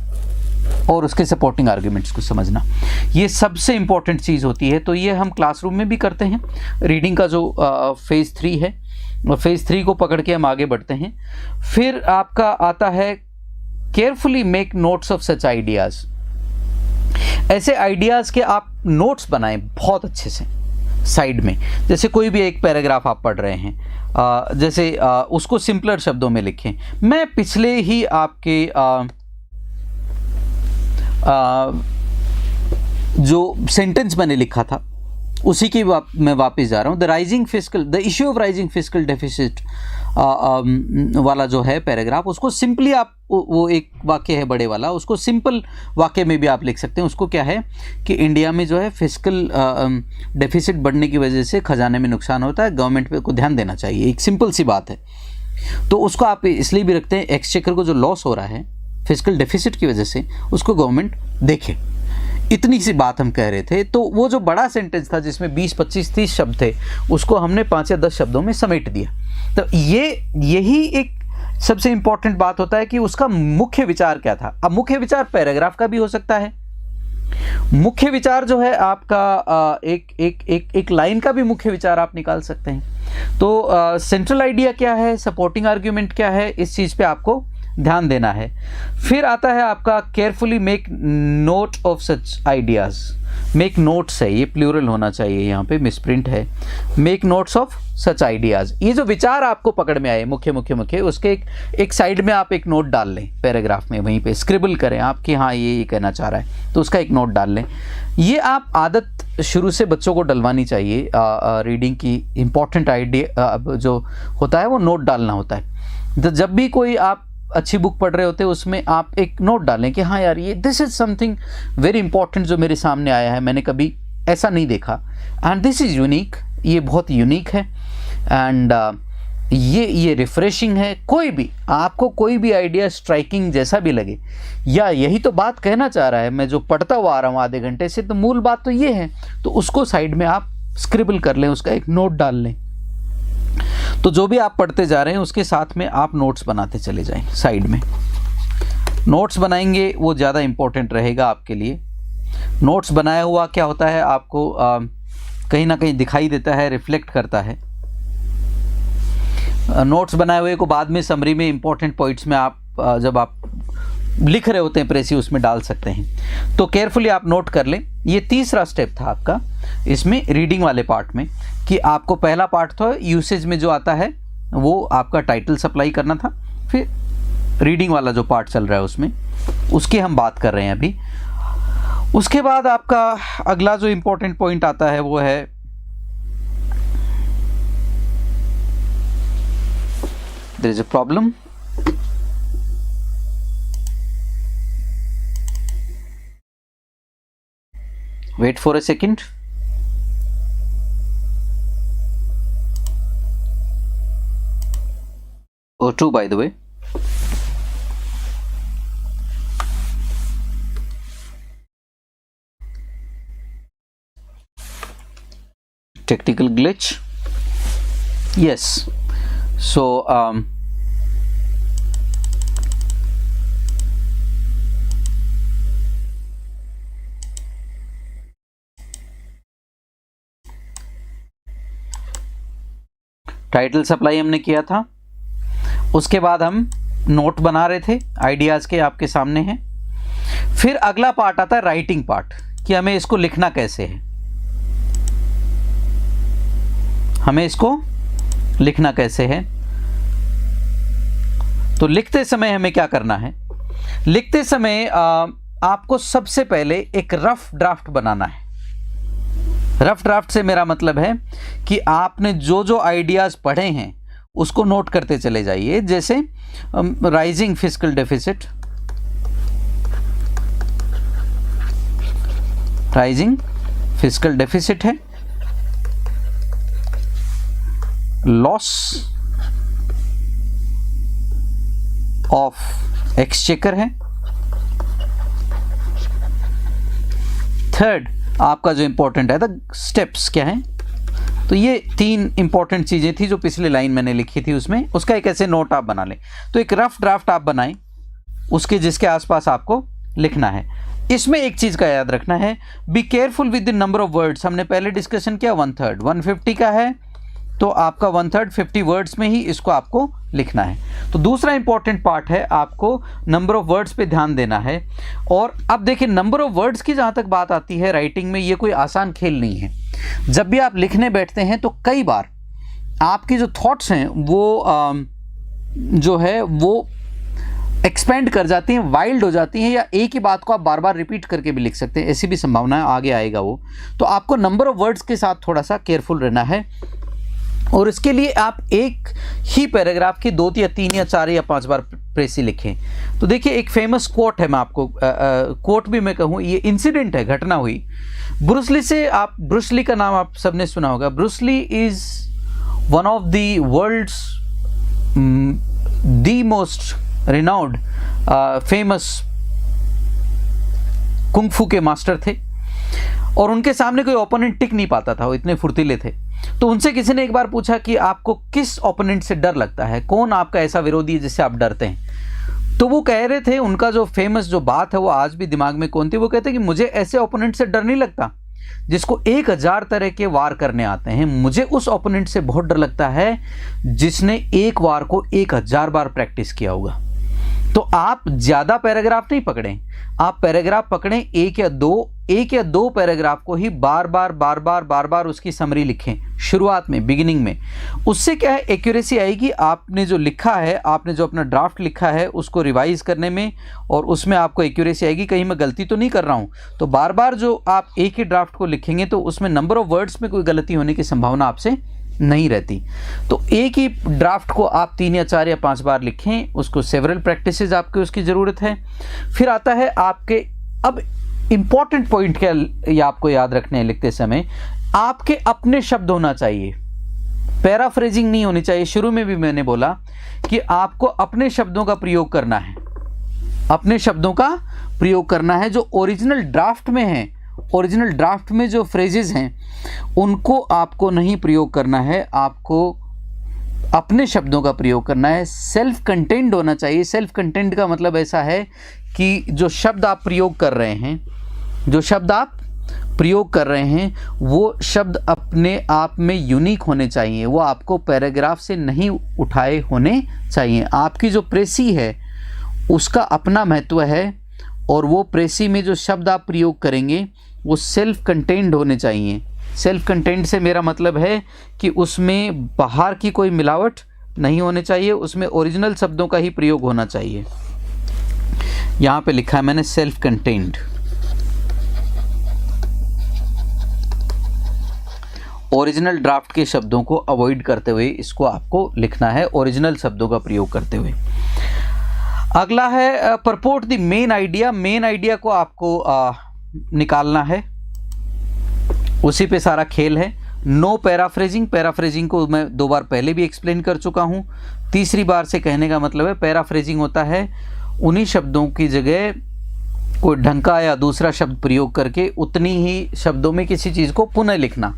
और उसके सपोर्टिंग आर्ग्यूमेंट्स को समझना, ये सबसे इम्पॉर्टेंट चीज़ होती है। तो ये हम क्लासरूम में भी करते हैं। रीडिंग का जो फेज़ 3 है, फेज़ 3 को पकड़ के हम आगे बढ़ते हैं। फिर आपका आता है carefully make notes of such ideas. ऐसे आइडियाज़ के आप नोट्स बनाएं बहुत अच्छे से साइड में। जैसे कोई भी एक पैराग्राफ आप पढ़ रहे हैं, जैसे उसको सिंपलर शब्दों में लिखें। मैं पिछले ही आपके जो सेंटेंस मैंने लिखा था उसी की मैं वापस जा रहा हूँ। The issue of rising fiscal deficit वाला जो है पैराग्राफ, उसको सिंपली आप, वो एक वाक्य है बड़े वाला, उसको सिंपल वाक्य में भी आप लिख सकते हैं। उसको क्या है कि इंडिया में जो है फिस्कल डेफिसिट बढ़ने की वजह से खजाने में नुकसान होता है, गवर्नमेंट पे को ध्यान देना चाहिए, एक सिंपल सी बात है। तो उसको आप इसलिए भी रखते हैं, एक्सचेकर को जो लॉस हो रहा है फिस्कल डेफिसिट की वजह से, उसको गवर्नमेंट देखे। इतनी सी बात हम कह रहे थे। तो वो जो बड़ा सेंटेंस था जिसमें 20, 25, 30 शब्द थे, उसको हमने 5 या 10 शब्दों में समेट दिया। तो यही एक सबसे इंपॉर्टेंट बात होता है कि उसका मुख्य विचार क्या था। अब मुख्य विचार पैराग्राफ का भी हो सकता है। मुख्य विचार जो है आपका एक लाइन का भी मुख्य विचार आप निकाल सकते हैं। तो सेंट्रल आइडिया क्या है, सपोर्टिंग आर्ग्यूमेंट क्या है, इस चीज़ पे आपको ध्यान देना है। फिर आता है आपका carefully make note of such ideas. Make notes है, ये प्लूरल होना चाहिए, यहाँ पे मिसप्रिंट है। Make notes of such ideas, ये जो विचार आपको पकड़ में आए मुख्य उसके एक साइड में आप एक नोट डाल लें पैराग्राफ में, वहीं पे स्क्रिबल करें आप कि हाँ ये कहना चाह रहा है, तो उसका एक नोट डाल लें। ये आप आदत शुरू से बच्चों को डलवानी चाहिए। रीडिंग की इम्पॉर्टेंट आइडिया जो होता है वो नोट डालना होता है। तो जब भी कोई आप अच्छी बुक पढ़ रहे होते हैं उसमें आप एक नोट डालें कि हाँ यार, ये this is something very important जो मेरे सामने आया है, मैंने कभी ऐसा नहीं देखा, एंड दिस इज़ यूनिक, ये बहुत यूनिक है, एंड ये रिफ्रेशिंग है। कोई भी आपको कोई भी आइडिया स्ट्राइकिंग जैसा भी लगे, या यही तो बात कहना चाह रहा है मैं जो पढ़ता हुआ आ रहा हूँ आधे घंटे से, तो मूल बात तो ये है, तो उसको साइड में आप स्क्रिबल कर लें, उसका एक नोट डाल लें। तो जो भी आप पढ़ते जा रहे हैं उसके साथ में आप नोट्स बनाते चले जाएं। साइड में नोट्स बनाएंगे, वो ज़्यादा इम्पोर्टेंट रहेगा आपके लिए। नोट्स बनाया हुआ क्या होता है, आपको कहीं ना कहीं दिखाई देता है, रिफ्लेक्ट करता है। नोट्स बनाए हुए को बाद में समरी में इंपॉर्टेंट पॉइंट्स में आप जब आप लिख रहे होते हैं प्रेसी, उसमें डाल सकते हैं। तो केयरफुली आप नोट कर लें। ये तीसरा स्टेप था आपका इसमें रीडिंग वाले पार्ट में, कि आपको पहला पार्ट तो यूसेज में जो आता है वो आपका टाइटल सप्लाई करना था। फिर रीडिंग वाला जो पार्ट चल रहा है उसमें उसकी हम बात कर रहे हैं अभी। उसके बाद आपका अगला जो इम्पोर्टेंट पॉइंट आता है वो है there is a problem. Wait for a second. O2 by the way. Technical glitch. yes. So title supply हमने किया था, उसके बाद हम नोट बना रहे थे, आइडियाज़ के आपके सामने हैं। फिर अगला पार्ट आता है राइटिंग पार्ट, कि हमें इसको लिखना कैसे है, हमें इसको लिखना कैसे है। तो लिखते समय हमें क्या करना है, लिखते समय आपको सबसे पहले एक रफ ड्राफ्ट बनाना है। रफ ड्राफ्ट से मेरा मतलब है कि आपने जो जो आइडियाज़ पढ़े हैं उसको नोट करते चले जाइए। जैसे rising fiscal deficit, rising fiscal deficit है, लॉस ऑफ एक्सचेकर है, थर्ड आपका जो इंपॉर्टेंट है द स्टेप्स क्या है। तो ये 3 इंपॉर्टेंट चीज़ें थी जो पिछली लाइन मैंने लिखी थी, उसमें उसका एक ऐसे नोट आप बना लें। तो एक रफ ड्राफ्ट आप बनाएं, उसके जिसके आसपास आपको लिखना है। इसमें एक चीज़ का याद रखना है, be careful with the number of words. हमने पहले डिस्कशन किया 1/3, 150 का है तो आपका 1/3 50 वर्ड्स में ही इसको आपको लिखना है। तो दूसरा इंपॉर्टेंट पार्ट है, आपको नंबर ऑफ वर्ड्स पे ध्यान देना है। और अब देखिए, नंबर ऑफ वर्ड्स की जहाँ तक बात आती है राइटिंग में, ये कोई आसान खेल नहीं है। जब भी आप लिखने बैठते हैं तो कई बार आपकी जो थॉट्स हैं वो जो है वो एक्सपेंड कर जाती हैं, वाइल्ड हो जाती हैं, या एक ही बात को आप बार बार रिपीट करके भी लिख सकते हैं, ऐसी भी संभावना है, आगे आएगा वो। तो आपको नंबर ऑफ वर्ड्स के साथ थोड़ा सा केयरफुल रहना है। और इसके लिए आप एक ही पैराग्राफ की 2 या 3 या 4 या 5 बार प्रेसी लिखें। तो देखिए, एक फेमस कोट है, मैं आपको कोट भी मैं कहूँ, ये इंसिडेंट है, घटना हुई ब्रूस ली से। आप ब्रूस ली का नाम आप सबने सुना होगा। Bruce Lee is one of the world's the most renowned famous kung fu के मास्टर थे, और उनके सामने कोई ओपोनेंट टिक नहीं पाता था, वो इतने फुर्तीले थे। तो उनसे किसी ने एक बार पूछा कि आपको किस ओपोनेंट से डर लगता है, कौन आपका ऐसा विरोधी है जिससे आप डरते हैं। तो वो कह रहे थे, उनका जो फेमस जो बात है वो आज भी दिमाग में कौन थी, वो कहते कि मुझे ऐसे ओपोनेंट से डर नहीं लगता जिसको 1000 तरह के वार करने आते हैं, मुझे उस ओपोनेंट से बहुत डर लगता है जिसने एक वार को 1000 बार प्रैक्टिस किया होगा। तो आप ज़्यादा पैराग्राफ नहीं पकड़ें, आप पैराग्राफ पकड़ें एक या दो पैराग्राफ को ही बार बार उसकी समरी लिखें शुरुआत में, बिगिनिंग में। उससे क्या है, एक्यूरेसी आएगी। आपने जो लिखा है, आपने जो अपना ड्राफ्ट लिखा है उसको रिवाइज करने में, और उसमें आपको एक्यूरेसी आएगी, कहीं मैं गलती तो नहीं कर रहा हूँ। तो बार बार जो आप एक ही ड्राफ्ट को लिखेंगे तो उसमें नंबर ऑफ वर्ड्स में कोई गलती होने की संभावना आपसे नहीं रहती। तो एक ही ड्राफ्ट को आप 3 या 4 या 5 बार लिखें, उसको सेवरल प्रैक्टिसेस आपको उसकी ज़रूरत है। फिर आता है आपके, अब इम्पॉर्टेंट पॉइंट क्या ये आपको याद रखने हैं लिखते समय, आपके अपने शब्द होना चाहिए, पैराफ्रेजिंग नहीं होनी चाहिए। शुरू में भी मैंने बोला कि आपको अपने शब्दों का प्रयोग करना है, अपने शब्दों का प्रयोग करना है जो ओरिजिनल ड्राफ्ट में है। ओरिजिनल ड्राफ्ट में जो फ्रेजेस हैं उनको आपको नहीं प्रयोग करना है, आपको अपने शब्दों का प्रयोग करना है। सेल्फ कंटेंड होना चाहिए। सेल्फ कंटेंड का मतलब ऐसा है कि जो शब्द आप प्रयोग कर रहे हैं, जो शब्द आप प्रयोग कर रहे हैं वो शब्द अपने आप में यूनिक होने चाहिए, वो आपको पैराग्राफ से नहीं उठाए होने चाहिए। आपकी जो प्रेसी है उसका अपना महत्व है, और वो प्रेसी में जो शब्द आप प्रयोग करेंगे वो सेल्फ कंटेंड होने चाहिए। सेल्फ कंटेंट से मेरा मतलब है कि उसमें बाहर की कोई मिलावट नहीं होने चाहिए, उसमें ओरिजिनल शब्दों का ही प्रयोग होना चाहिए। यहाँ पे लिखा है मैंने सेल्फ कंटेंट। ओरिजिनल ड्राफ्ट के शब्दों को अवॉइड करते हुए इसको आपको लिखना है, ओरिजिनल शब्दों का प्रयोग करते हुए। अगला है purport the main idea. Main idea को आपको निकालना है, उसी पे सारा खेल है। No paraphrasing. पैराफ्रेजिंग को मैं 2 बार पहले भी एक्सप्लेन कर चुका हूँ, तीसरी बार से कहने का मतलब है पैराफ्रेजिंग होता है उन्हीं शब्दों की जगह कोई ढंग का या दूसरा शब्द प्रयोग करके उतनी ही शब्दों में किसी चीज़ को पुनः लिखना।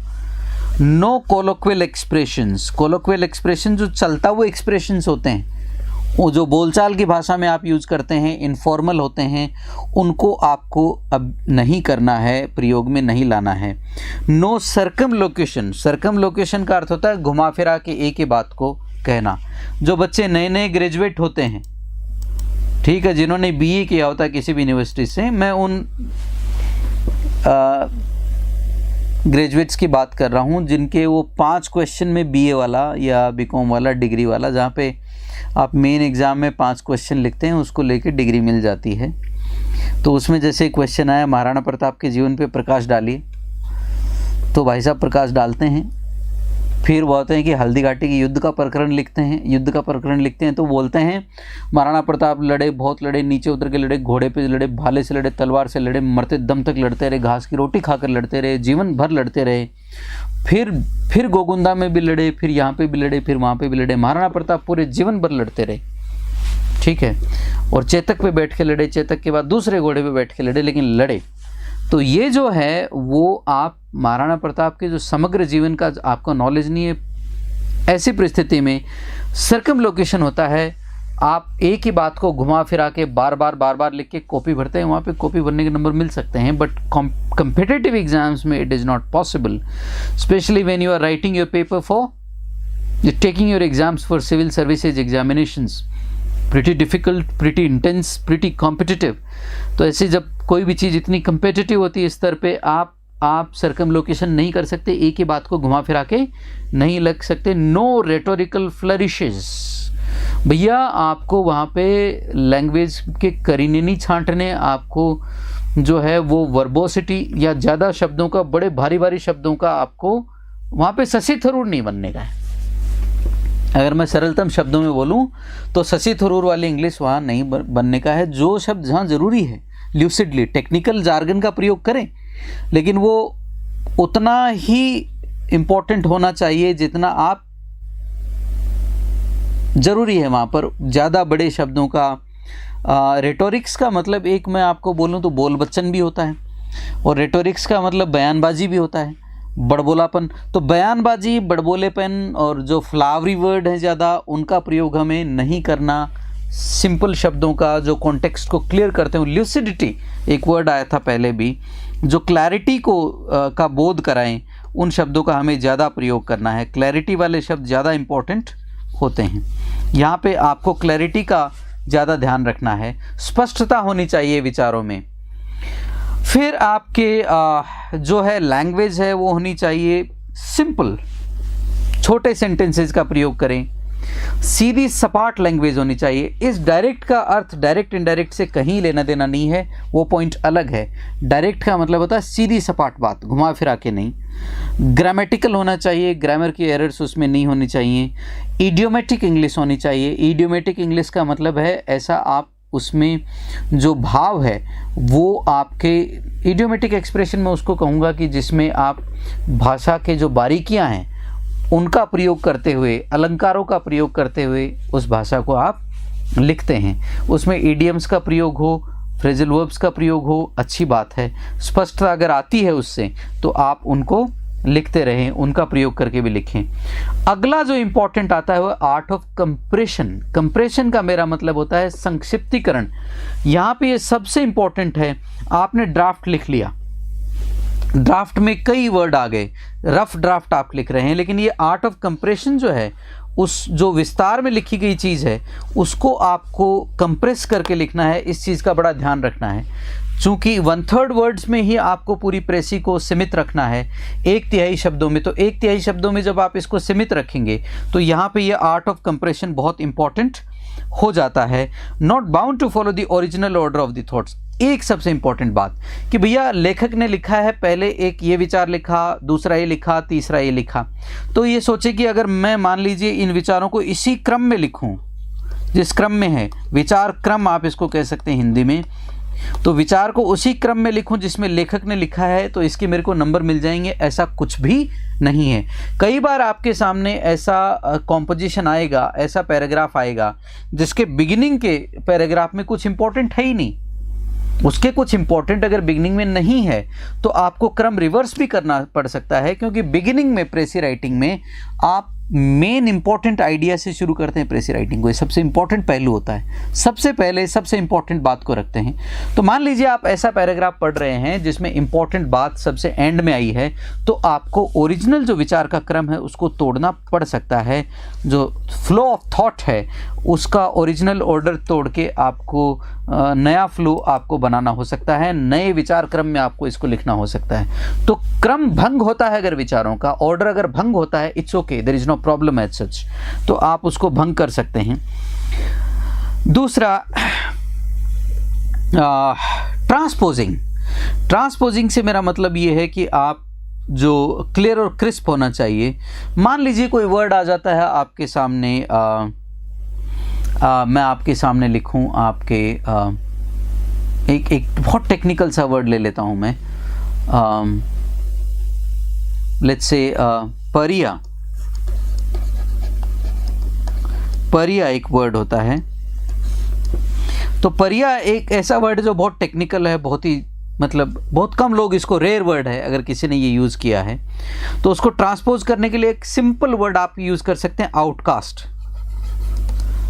No colloquial expressions. Colloquial expression जो चलता हुए एक्सप्रेशंस होते हैं, वो जो बोलचाल की भाषा में आप यूज़ करते हैं, इनफॉर्मल होते हैं, उनको आपको अब नहीं करना है, प्रयोग में नहीं लाना है। नो सर्कमलोकेशन। सर्कमलोकेशन का अर्थ होता है घुमा फिरा के एक ही बात को कहना। जो बच्चे नए नए ग्रेजुएट होते हैं, ठीक है, जिन्होंने बीए किया होता है किसी भी यूनिवर्सिटी से, मैं उन ग्रेजुएट्स की बात कर रहा हूँ जिनके वो 5 क्वेश्चन में बीए वाला या बीकॉम वाला, डिग्री वाला, जहाँ पे आप मेन एग्ज़ाम में 5 क्वेश्चन लिखते हैं, उसको लेके डिग्री मिल जाती है। तो उसमें जैसे क्वेश्चन आया महाराणा प्रताप के जीवन पे प्रकाश डालिए, तो भाई साहब प्रकाश डालते हैं। फिर बोलते हैं कि हल्दी घाटी के युद्ध का प्रकरण लिखते हैं, युद्ध का प्रकरण लिखते हैं, तो बोलते हैं महाराणा प्रताप लड़े, बहुत लड़े, नीचे उतर के लड़े, घोड़े पे लड़े, भाले से लड़े, तलवार से लड़े, मरते दम तक लड़ते रहे, घास की रोटी खाकर लड़ते रहे, जीवन भर लड़ते रहे। फिर गोगुंदा में भी लड़े, फिर यहाँ पे भी लड़े, फिर वहाँ पे भी लड़े। महाराणा प्रताप पूरे जीवन भर लड़ते रहे, ठीक है। और चेतक पे बैठ के लड़े, चेतक के बाद दूसरे घोड़े पे बैठ के लड़े, लेकिन लड़े। तो ये जो है वो आप महाराणा प्रताप के जो समग्र जीवन का आपको नॉलेज नहीं है, ऐसी परिस्थिति में सर्कमलोकेशन होता है। आप एक ही बात को घुमा फिरा के बार बार लिख के कॉपी भरते हैं, वहाँ पे कॉपी भरने के नंबर मिल सकते हैं, बट competitive एग्जाम्स में it is not possible, specially when you are writing your paper for taking your exams for civil services examinations. Pretty difficult, pretty intense, pretty competitive. तो ऐसे जब कोई भी चीज़ इतनी कम्पिटिटिव होती है इस स्तर पे, आप सर्कमलोकेशन नहीं कर सकते, एक ही बात को घुमा फिरा के नहीं लग सकते। No rhetorical flourishes. भैया आपको वहाँ पे लैंग्वेज के करीने नहीं छांटने, आपको जो है वो वर्बोसिटी या ज़्यादा शब्दों का, बड़े भारी भारी शब्दों का आपको वहाँ पे शशि थरूर नहीं बनने का है। अगर मैं सरलतम शब्दों में बोलूँ तो शशि थरूर वाली इंग्लिश वहाँ नहीं बनने का है। जो शब्द जहाँ ज़रूरी है ल्यूसिडली, टेक्निकल जार्गन का प्रयोग करें, लेकिन वो उतना ही इम्पोर्टेंट होना चाहिए जितना आप ज़रूरी है वहाँ पर। ज़्यादा बड़े शब्दों का रेटोरिक्स का मतलब, एक मैं आपको बोलूँ तो बोल बच्चन भी होता है, और रेटोरिक्स का मतलब बयानबाजी भी होता है, बड़बोलापन। तो बयानबाजी, बड़बोलेपन और जो फ्लावरी वर्ड हैं ज़्यादा, उनका प्रयोग हमें नहीं करना। सिंपल शब्दों का जो कॉन्टेक्स्ट को क्लियर करते हैं, ल्यूसिडिटी एक वर्ड आया था पहले भी, जो क्लैरिटी को का बोध कराएं, उन शब्दों का हमें ज़्यादा प्रयोग करना है। क्लैरिटी वाले शब्द ज़्यादा इम्पोर्टेंट होते हैं। यहाँ पे आपको क्लैरिटी का ज़्यादा ध्यान रखना है, स्पष्टता होनी चाहिए विचारों में। फिर आपके जो है लैंग्वेज है वो होनी चाहिए सिंपल, छोटे सेंटेंसेस का प्रयोग करें, सीधी सपाट लैंग्वेज होनी चाहिए। इस डायरेक्ट का अर्थ डायरेक्ट इनडायरेक्ट से कहीं लेना देना नहीं है, वो पॉइंट अलग है। डायरेक्ट का मतलब होता है सीधी सपाट बात, घुमा फिरा के नहीं। ग्रामेटिकल होना चाहिए, ग्रामर की एरर्स उसमें नहीं होनी चाहिए। इडियोमेटिक इंग्लिश होनी चाहिए। इडियोमेटिक इंग्लिश का मतलब है ऐसा आप उसमें जो भाव है वो आपके इडियोमेटिक एक्सप्रेशन में उसको कहूँगा कि जिसमें आप भाषा के जो बारीकियाँ हैं उनका प्रयोग करते हुए, अलंकारों का प्रयोग करते हुए उस भाषा को आप लिखते हैं। उसमें इडियम्स का प्रयोग हो, फ्रेजल वर्ब्स का प्रयोग हो, अच्छी बात है। स्पष्टता अगर आती है उससे तो आप उनको लिखते रहें, उनका प्रयोग करके भी लिखें। अगला जो इम्पोर्टेंट आता है वो आर्ट ऑफ कंप्रेशन। कंप्रेशन का मेरा मतलब होता है संक्षिप्तीकरण। यहाँ पे ये सबसे इम्पोर्टेंट है। आपने ड्राफ्ट लिख लिया, ड्राफ्ट में कई वर्ड आ गए, रफ ड्राफ्ट आप लिख रहे हैं, लेकिन ये आर्ट ऑफ कंप्रेशन जो है, उस जो विस्तार में लिखी गई चीज़ है उसको आपको कंप्रेस करके लिखना है। इस चीज़ का बड़ा ध्यान रखना है, चूँकि 1/3 वर्ड्स में ही आपको पूरी प्रेसी को सीमित रखना है, 1/3 शब्दों में। तो 1/3 शब्दों में जब आप इसको सीमित रखेंगे तो यहाँ पे ये आर्ट ऑफ कंप्रेशन बहुत इंपॉर्टेंट हो जाता है। Not bound to follow the original order of the thoughts. एक सबसे इंपॉर्टेंट बात कि भैया लेखक ने लिखा है, पहले एक ये विचार लिखा, दूसरा ये लिखा, तीसरा ये लिखा, तो ये सोचे कि अगर मैं मान लीजिए इन विचारों को इसी क्रम में लिखूं जिस क्रम में है, विचार क्रम आप इसको कह सकते हैं हिंदी में, तो विचार को उसी क्रम में लिखूं जिसमें लेखक ने लिखा है तो इसके मेरे को नंबर मिल जाएंगे, ऐसा कुछ भी नहीं है। कई बार आपके सामने ऐसा कॉम्पोजिशन आएगा, ऐसा पैराग्राफ आएगा जिसके बिगिनिंग के पैराग्राफ में कुछ इंपॉर्टेंट है ही नहीं, उसके कुछ इंपॉर्टेंट अगर बिगिनिंग में नहीं है तो आपको क्रम रिवर्स भी करना पड़ सकता है, क्योंकि बिगिनिंग में प्रेसी राइटिंग में आप मेन इंपॉर्टेंट आइडिया से शुरू करते हैं प्रेसी राइटिंग को। ये सबसे इंपॉर्टेंट पहलू होता है, सबसे पहले सबसे इंपॉर्टेंट बात को रखते हैं। तो मान लीजिए आप ऐसा पैराग्राफ पढ़ रहे हैं जिसमें इंपॉर्टेंट बात सबसे एंड में आई है, तो आपको ओरिजिनल जो विचार का क्रम है उसको तोड़ना पड़ सकता है। जो फ्लो ऑफ थॉट है उसका ओरिजिनल ऑर्डर तोड़ के आपको नया फ्लो आपको बनाना हो सकता है, नए विचार क्रम में आपको इसको लिखना हो सकता है। तो क्रम भंग होता है अगर विचारों का, ऑर्डर अगर भंग होता है, it's okay, there is no problem as such, तो आप उसको भंग कर सकते हैं। दूसरा, ट्रांसपोजिंग। ट्रांसपोजिंग से मेरा मतलब ये है कि आप जो क्लियर और क्रिस्प होना चाहिए। मान लीजिए कोई वर्ड आ जाता है आपके सामने, मैं आपके सामने लिखूं आपके एक बहुत टेक्निकल सा वर्ड ले लेता हूं मैं, लेट्स से परिया। परिया एक वर्ड होता है। तो परिया एक ऐसा वर्ड है जो बहुत टेक्निकल है, बहुत ही मतलब बहुत कम लोग इसको, रेयर वर्ड है अगर किसी ने ये यूज़ किया है। तो उसको ट्रांसपोज करने के लिए एक सिंपल वर्ड आप यूज़ कर सकते हैं, आउटकास्ट।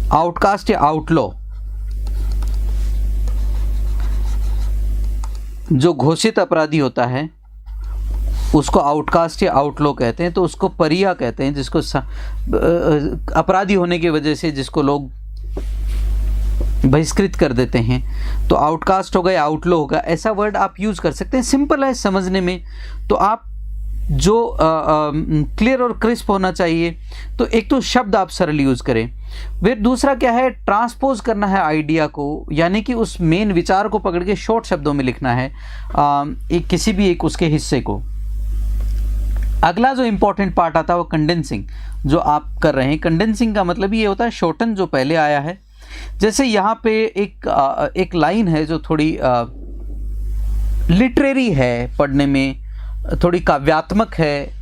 आउटकास्ट या आउटलॉ, जो घोषित अपराधी होता है उसको आउटकास्ट या आउटलॉ कहते हैं। तो उसको परिया कहते हैं, जिसको अपराधी होने की वजह से जिसको लोग बहिष्कृत कर देते हैं। तो आउटकास्ट हो गया, आउटलॉ होगा, ऐसा वर्ड आप यूज़ कर सकते हैं। सिंपल है समझने में। तो आप जो क्लियर और क्रिस्प होना चाहिए, तो एक तो शब्द आप सरल यूज़ करें। फिर दूसरा क्या है, ट्रांसपोज करना है आइडिया को, यानी कि उस मेन विचार को पकड़ के शॉर्ट शब्दों में लिखना है एक किसी भी एक उसके हिस्से को। अगला जो इंपॉर्टेंट पार्ट आता है वो कंडेंसिंग, जो आप कर रहे हैं। कंडेंसिंग का मतलब ये होता है शॉर्टन जो पहले आया है। जैसे यहाँ पे एक लाइन है जो थोड़ी लिटरेरी है, पढ़ने में थोड़ी काव्यात्मक है,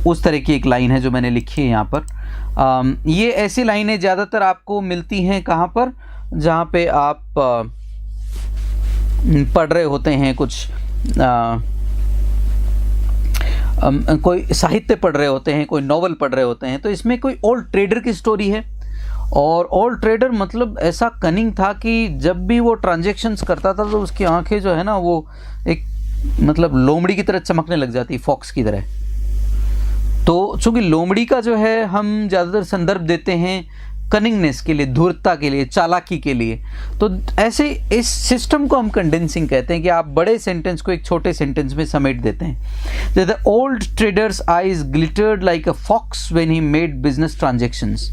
उस तरह की एक लाइन है जो मैंने लिखी है यहाँ पर। ये ऐसी लाइनें ज़्यादातर आपको मिलती हैं कहाँ पर, जहाँ पे आप पढ़ रहे होते हैं कुछ कोई साहित्य पढ़ रहे होते हैं, कोई नॉवल पढ़ रहे होते हैं। तो इसमें कोई ओल्ड ट्रेडर की स्टोरी है, और ओल्ड ट्रेडर मतलब ऐसा कनिंग था कि जब भी वो ट्रांजैक्शंस करता था तो उसकी आंखें जो है ना वो एक मतलब लोमड़ी की तरह चमकने लग जाती, फॉक्स की तरह। तो चूंकि लोमड़ी का जो है हम ज़्यादातर संदर्भ देते हैं कनिंगनेस के लिए, धूर्तता के लिए, चालाकी के लिए। तो ऐसे इस सिस्टम को हम कंडेंसिंग कहते हैं कि आप बड़े सेंटेंस को एक छोटे सेंटेंस में समेट देते हैं। The old traders eyes glittered like a fox when he made business transactions,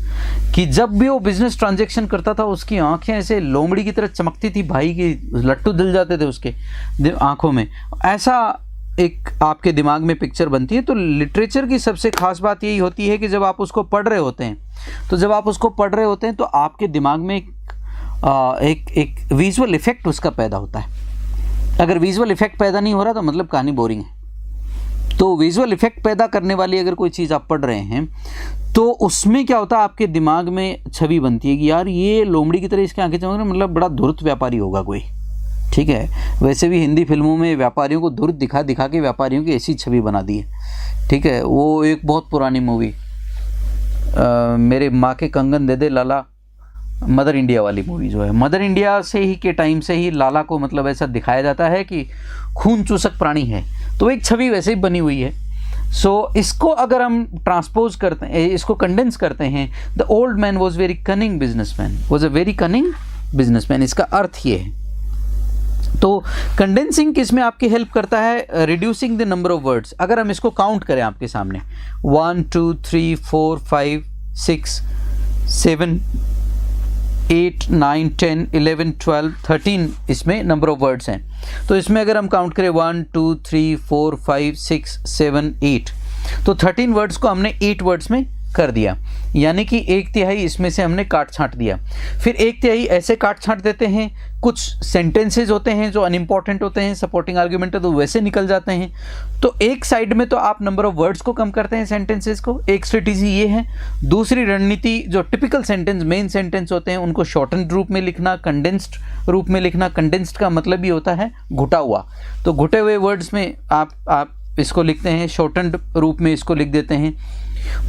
कि जब भी वो बिजनेस ट्रांजैक्शन करता था उसकी आंखें ऐसे लोमड़ी की तरह चमकती थी, भाई की लट्टू दिल जाते थे उसके आंखों में। ऐसा एक आपके दिमाग में पिक्चर बनती है। तो लिटरेचर की सबसे खास बात यही होती है कि जब आप उसको पढ़ रहे होते हैं, तो आपके दिमाग में एक विजुअल इफेक्ट उसका पैदा होता है। अगर विजुअल इफेक्ट पैदा नहीं हो रहा तो मतलब कहानी बोरिंग है। तो विजुअल इफेक्ट पैदा करने वाली अगर कोई चीज़ आप पढ़ रहे हैं तो उसमें क्या होता है, आपके दिमाग में छवि बनती है कि यार ये लोमड़ी की तरह इसके आंखें चमक रही, मतलब बड़ा धूर्त व्यापारी होगा कोई। ठीक है, वैसे भी हिंदी फिल्मों में व्यापारियों को धूर्त दिखा दिखा के व्यापारियों की ऐसी छवि बना दी है। ठीक है, वो एक बहुत पुरानी मूवी मेरे माँ के कंगन दे दे लाला, मदर इंडिया वाली मूवी जो है, मदर इंडिया से ही के टाइम से ही लाला को मतलब ऐसा दिखाया जाता है कि खून चूसक प्राणी है। तो एक छवि वैसे ही बनी हुई है। सो इसको अगर हम ट्रांसपोज करते हैं, इसको कंडेंस करते हैं, the old man was very cunning businessman, was a very cunning businessman, इसका अर्थ ये है। तो कंडेंसिंग किसमें आपकी हेल्प करता है, reducing the number of words. अगर हम इसको काउंट करें आपके सामने 1 2 3 4 5 6 7 8 9 10 11 12 13 इसमें नंबर ऑफ वर्ड्स हैं। तो इसमें अगर हम काउंट करें 1 2 3 4 5 6 7 8, तो 13 वर्ड्स को हमने 8 वर्ड्स में कर दिया, यानी कि 1/3 इसमें से हमने काट छांट दिया। फिर 1/3 ऐसे काट छांट देते हैं, कुछ सेंटेंसेस होते हैं जो अनइम्पॉर्टेंट होते हैं, सपोर्टिंग आर्ग्यूमेंट है तो वैसे निकल जाते हैं। तो एक साइड में तो आप नंबर ऑफ वर्ड्स को कम करते हैं सेंटेंसेस को, एक स्ट्रेटेजी ये है। दूसरी रणनीति, जो टिपिकल सेंटेंस मेन सेंटेंस होते हैं उनको शॉर्टन्ड रूप में लिखना, कंडेंस्ड रूप में लिखना। कंडेंस्ड का मतलब ही होता है घुटा हुआ, तो घुटे हुए वर्ड्स में आप इसको लिखते हैं, शॉर्टन्ड रूप में इसको लिख देते हैं।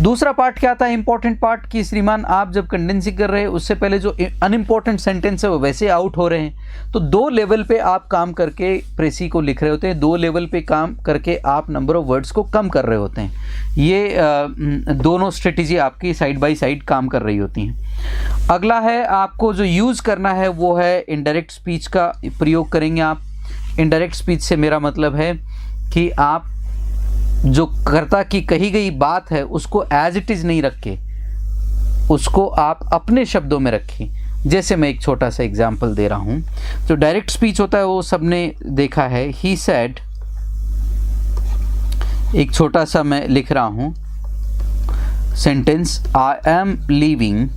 दूसरा पार्ट क्या आता है, इंपॉर्टेंट पार्ट, कि श्रीमान आप जब कंडेंसिंग कर रहे हैं उससे पहले जो अनइम्पॉर्टेंट सेंटेंस है वो वैसे आउट हो रहे हैं, तो 2 लेवल पे आप काम करके प्रेसी को लिख रहे होते हैं, 2 लेवल पे काम करके आप नंबर ऑफ वर्ड्स को कम कर रहे होते हैं। ये दोनों स्ट्रेटेजी आपकी साइड बाय साइड काम कर रही होती हैं। अगला है, आपको जो यूज़ करना है वो है इनडायरेक्ट स्पीच का प्रयोग करेंगे आप। इनडायरेक्ट स्पीच से मेरा मतलब है कि आप जो कर्ता की कही गई बात है उसको एज इट इज़ नहीं रखें, उसको आप अपने शब्दों में रखें। जैसे मैं एक छोटा सा एग्जांपल दे रहा हूँ। जो डायरेक्ट स्पीच होता है वो सबने देखा है। ही सेड, एक छोटा सा मैं लिख रहा हूँ sentence, I am leaving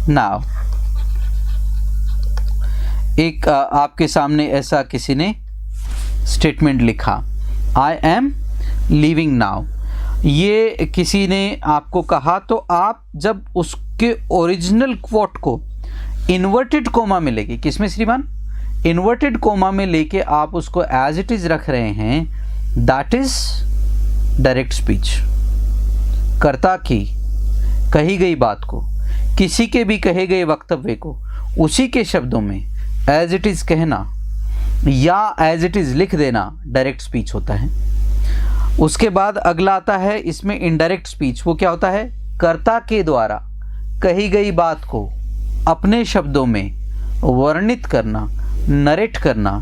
now. एक आपके सामने ऐसा किसी ने स्टेटमेंट लिखा, आई एम लीविंग नाउ। ये किसी ने आपको कहा, तो आप जब उसके ओरिजिनल क्वोट को इन्वर्टेड कोमा में लेके, किसमें श्रीमान, इन्वर्टेड कोमा में लेके आप उसको एज इट इज रख रहे हैं, दैट इज डायरेक्ट स्पीच। कर्ता की कही गई बात को, किसी के भी कहे गए वक्तव्य को उसी के शब्दों में एज इट इज कहना या एज इट इज़ लिख देना डायरेक्ट स्पीच होता है। उसके बाद अगला आता है इसमें इनडायरेक्ट स्पीच। वो क्या होता है, कर्ता के द्वारा कही गई बात को अपने शब्दों में वर्णित करना, नरेट करना,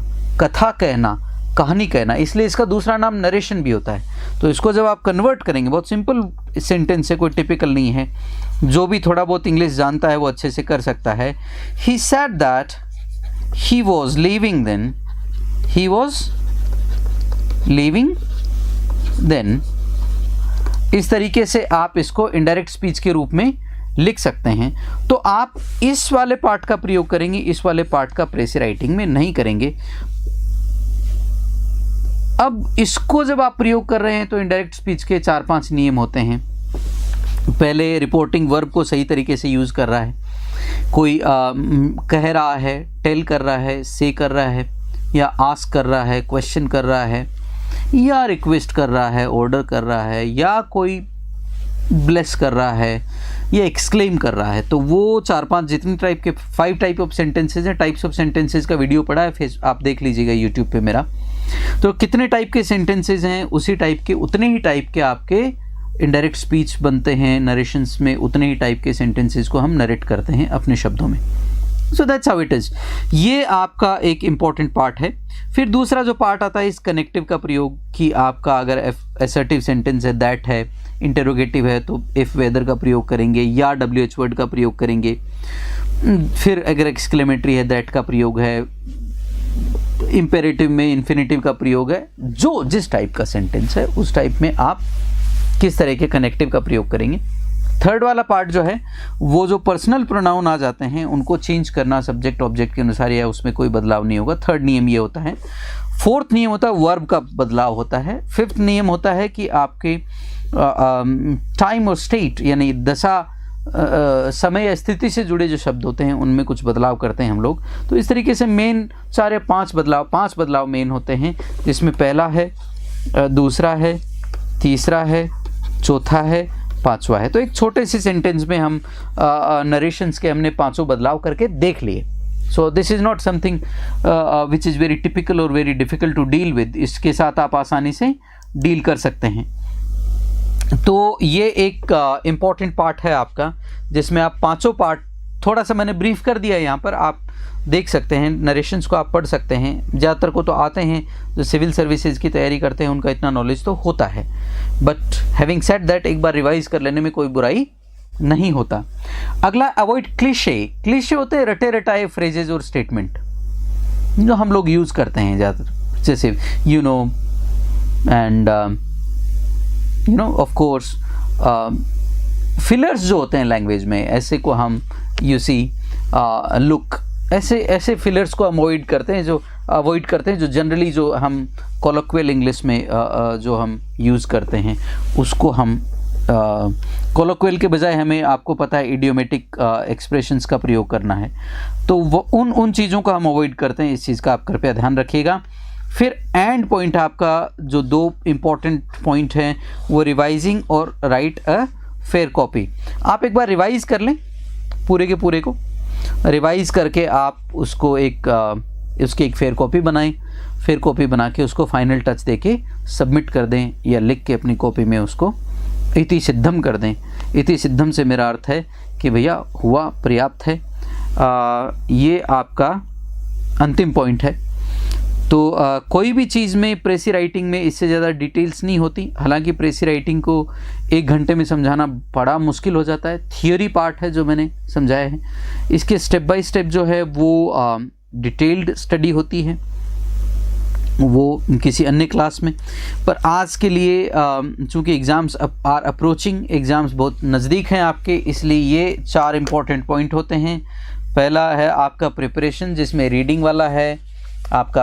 कथा कहना, कहानी कहना, इसलिए इसका दूसरा नाम नरेशन भी होता है। तो इसको जब आप कन्वर्ट करेंगे, बहुत सिंपल सेंटेंस है, कोई टिपिकल नहीं है, जो भी थोड़ा बहुत इंग्लिश जानता है वो अच्छे से कर सकता है। He said that he was leaving then, he was leaving then। इस तरीके से आप इसको इनडायरेक्ट स्पीच के रूप में लिख सकते हैं। तो आप इस वाले पार्ट का प्रयोग करेंगे, इस वाले पार्ट का प्रेसी राइटिंग में नहीं करेंगे। अब इसको जब आप प्रयोग कर रहे हैं तो इनडायरेक्ट स्पीच के 4-5 नियम होते हैं। पहले, रिपोर्टिंग वर्ब को सही तरीके से यूज़ कर रहा है, कोई कह रहा है, टेल कर रहा है, से कर रहा है, या आस्क कर रहा है, क्वेश्चन कर रहा है, या रिक्वेस्ट कर रहा है, ऑर्डर कर रहा है, या कोई ब्लेस कर रहा है, या एक्सक्लेम कर रहा है। तो वो 4-5 जितनी टाइप के 5 टाइप ऑफ सेंटेंसेज हैं, टाइप्स ऑफ सेंटेंसेज का वीडियो पड़ा है, आप देख लीजिएगा यूट्यूब पे मेरा। तो कितने टाइप के सेंटेंसेज हैं, उसी टाइप के, उतने ही टाइप के आपके इनडायरेक्ट स्पीच बनते हैं। नरेशंस में उतने ही टाइप के सेंटेंसेस को हम नरेट करते हैं अपने शब्दों में। So that's how it is. ये आपका एक इम्पॉर्टेंट पार्ट है। फिर दूसरा जो पार्ट आता है इस कनेक्टिव का प्रयोग, कि आपका अगर असर्टिव सेंटेंस है, दैट है, इंटरोगेटिव है तो इफ़ वेदर का प्रयोग करेंगे या WH वर्ड का प्रयोग करेंगे। फिर अगर एक्सक्लेमेटरी है, दैट का प्रयोग है। इम्पेरेटिव में इन्फिनेटिव का प्रयोग है। जो जिस टाइप का सेंटेंस है उस टाइप में आप किस तरह के कनेक्टिव का प्रयोग करेंगे। थर्ड वाला पार्ट जो है वो जो पर्सनल प्रोनाउन आ जाते हैं उनको चेंज करना सब्जेक्ट ऑब्जेक्ट के अनुसार, या उसमें कोई बदलाव नहीं होगा। थर्ड नियम ये होता है। फोर्थ नियम होता है वर्ब का बदलाव होता है। फिफ्थ नियम होता है कि आपके टाइम और स्टेट यानी दशा, समय या स्थिति से जुड़े जो शब्द होते हैं उनमें कुछ बदलाव करते हैं हम लोग। तो इस तरीके से मेन सारे पांच बदलाव मेन होते हैं, जिसमें पहला है, दूसरा है, तीसरा है, चौथा है, पांचवा है। तो एक छोटे से सेंटेंस में हम नरेशंस के हमने पांचों बदलाव करके देख लिए। So this is not something which is very typical और very difficult to deal with. इसके साथ आप आसानी से डील कर सकते हैं। तो ये एक इम्पॉर्टेंट पार्ट है आपका, जिसमें आप पांचों पार्ट, थोड़ा सा मैंने ब्रीफ कर दिया यहाँ पर, आप देख सकते हैं। नरेशंस को आप पढ़ सकते हैं। ज़्यादातर को तो आते हैं, जो सिविल सर्विसेज की तैयारी करते हैं उनका इतना नॉलेज तो होता है, बट हैविंग सेड दैट एक बार रिवाइज कर लेने में कोई बुराई नहीं होता। अगला, अवॉइड क्लीशे। क्लीशे होते हैं रटे रटाए फ्रेजेज और स्टेटमेंट जो हम लोग यूज़ करते हैं ज़्यादातर, जैसे you know and you know of course fillers जो होते हैं लैंग्वेज में, ऐसे को हम यू सी लुक, ऐसे फिलर्स को अवॉइड करते हैं जो जनरली जो हम कॉलोक्वियल इंग्लिश में जो हम यूज़ करते हैं, उसको हम कॉलोक्वियल के बजाय हमें, आपको पता है, इडियोमेटिक एक्सप्रेशंस का प्रयोग करना है। तो वो उन चीज़ों का हम अवॉइड करते हैं। इस चीज़ का आप कृपया ध्यान रखिएगा। फिर एंड पॉइंट आपका जो 2 इम्पॉर्टेंट पॉइंट हैं वो रिवाइजिंग और राइट अ फेयर कॉपी। आप एक बार रिवाइज कर लें पूरे के पूरे को, रिवाइज करके आप उसको उसकी एक फेयर कॉपी बनाएं। फेयर कॉपी बना के उसको फाइनल टच देके सबमिट कर दें, या लिख के अपनी कॉपी में उसको इति सिद्धम कर दें। इति सिद्धम से मेरा अर्थ है कि भैया हुआ, पर्याप्त है। ये आपका अंतिम पॉइंट है। तो कोई भी चीज़ में प्रेसी राइटिंग में इससे ज़्यादा डिटेल्स नहीं होती। हालांकि प्रेसी राइटिंग को 1 घंटे में समझाना बड़ा मुश्किल हो जाता है। थियोरी पार्ट है जो मैंने समझाया है, इसके स्टेप बाय स्टेप जो है वो डिटेल्ड स्टडी होती है, वो किसी अन्य क्लास में। पर आज के लिए चूँकि एग्ज़ाम्स आर अप्रोचिंग, एग्ज़ाम्स बहुत नज़दीक हैं आपके, इसलिए ये 4 इम्पॉर्टेंट पॉइंट होते हैं। पहला है आपका प्रिपरेशन, जिसमें रीडिंग वाला है आपका,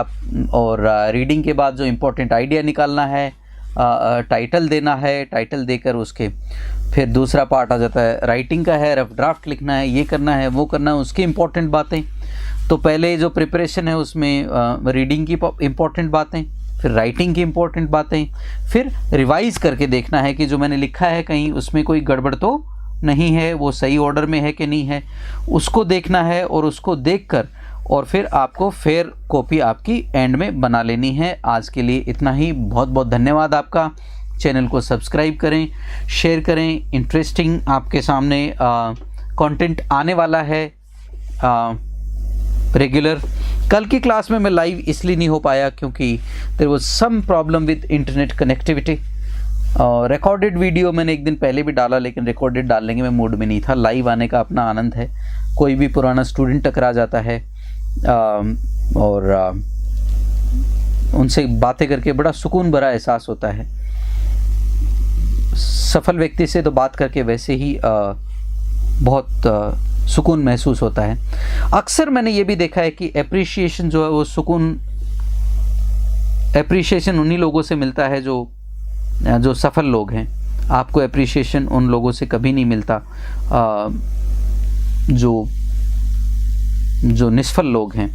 और रीडिंग के बाद जो इम्पोर्टेंट आइडिया निकालना है, टाइटल देना है, टाइटल देकर उसके फिर दूसरा पार्ट आ जाता है राइटिंग का है, रफ ड्राफ्ट लिखना है, ये करना है, वो करना है, उसकी इम्पोर्टेंट बातें। तो पहले जो प्रिपरेशन है उसमें रीडिंग की इम्पोर्टेंट बातें, फिर राइटिंग की इम्पोर्टेंट बातें, फिर रिवाइज़ करके देखना है कि जो मैंने लिखा है कहीं उसमें कोई गड़बड़ तो नहीं है, वो सही ऑर्डर में है कि नहीं है, उसको देखना है। और उसको देखकर और फिर आपको फेयर कॉपी आपकी एंड में बना लेनी है। आज के लिए इतना ही। बहुत बहुत धन्यवाद आपका। चैनल को सब्सक्राइब करें, शेयर करें। इंटरेस्टिंग आपके सामने कंटेंट आने वाला है रेगुलर। कल की क्लास में मैं लाइव इसलिए नहीं हो पाया क्योंकि there was some problem with internet connectivity. Recorded video मैंने एक दिन पहले भी डाला, लेकिन रिकॉर्डेड डालने के मैं मूड में नहीं था। लाइव आने का अपना आनंद है। कोई भी पुराना स्टूडेंट टकरा जाता है और उनसे बातें करके बड़ा सुकून भरा एहसास होता है। सफल व्यक्ति से तो बात करके वैसे ही बहुत सुकून महसूस होता है। अक्सर मैंने ये भी देखा है कि एप्रिशिएशन जो है वो एप्रिशिएशन उन्हीं लोगों से मिलता है जो सफल लोग हैं। आपको एप्रिशिएशन उन लोगों से कभी नहीं मिलता जो निष्फल लोग हैं।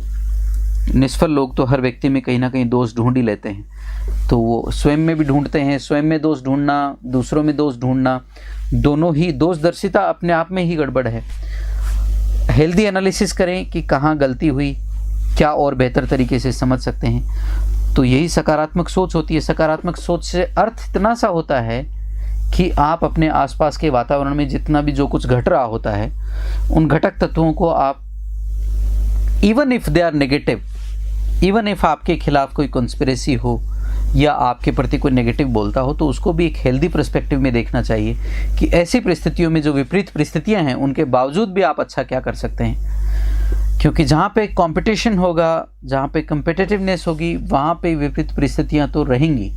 निष्फल लोग तो हर व्यक्ति में कहीं ना कहीं दोष ढूंढ ही लेते हैं। तो वो स्वयं में भी ढूंढते हैं, स्वयं में दोष ढूंढना, दूसरों में दोष ढूंढना, दोनों ही दोषदर्शिता अपने आप में ही गड़बड़ है। हेल्दी एनालिसिस करें कि कहाँ गलती हुई, क्या और बेहतर तरीके से समझ सकते हैं। तो यही सकारात्मक सोच होती है। सकारात्मक सोच से अर्थ इतना सा होता है कि आप अपने आसपास के वातावरण में जितना भी जो कुछ घट रहा होता है, उन घटक तत्वों को आप even if they are negative, even if आपके खिलाफ कोई कॉन्स्पिरेसी हो या आपके प्रति कोई नेगेटिव बोलता हो, तो उसको भी एक हेल्दी पर्सपेक्टिव में देखना चाहिए कि ऐसी परिस्थितियों में जो विपरीत परिस्थितियां हैं उनके बावजूद भी आप अच्छा क्या कर सकते हैं। क्योंकि जहाँ पे कंपटीशन होगा, जहाँ पे कंपेटिटिवनेस होगी, वहाँ पे विपरीत परिस्थितियाँ तो रहेंगी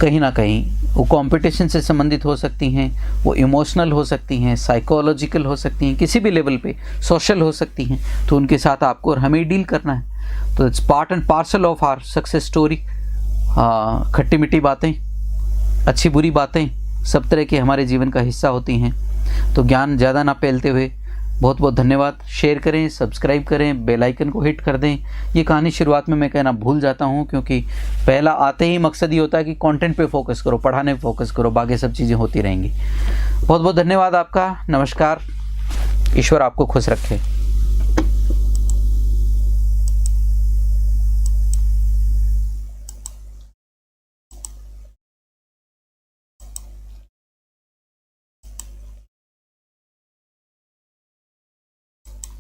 कहीं ना कहीं। वो कंपटीशन से संबंधित हो सकती हैं, वो इमोशनल हो सकती हैं, साइकोलॉजिकल हो सकती हैं, किसी भी लेवल पे सोशल हो सकती हैं। तो उनके साथ आपको और हमें डील करना है। तो it's part and parcel of our success story. खट्टी मीठी बातें, अच्छी बुरी बातें सब तरह के हमारे जीवन का हिस्सा होती हैं। तो ज्ञान ज़्यादा ना फैलते हुए बहुत बहुत धन्यवाद। शेयर करें, सब्सक्राइब करें, बेल आइकन को हिट कर दें। ये कहानी शुरुआत में मैं कहना भूल जाता हूँ, क्योंकि पहला आते ही मकसद ये होता है कि कंटेंट पे फोकस करो, पढ़ाने पे फोकस करो, बाकी सब चीज़ें होती रहेंगी। बहुत बहुत धन्यवाद आपका। नमस्कार। ईश्वर आपको खुश रखे।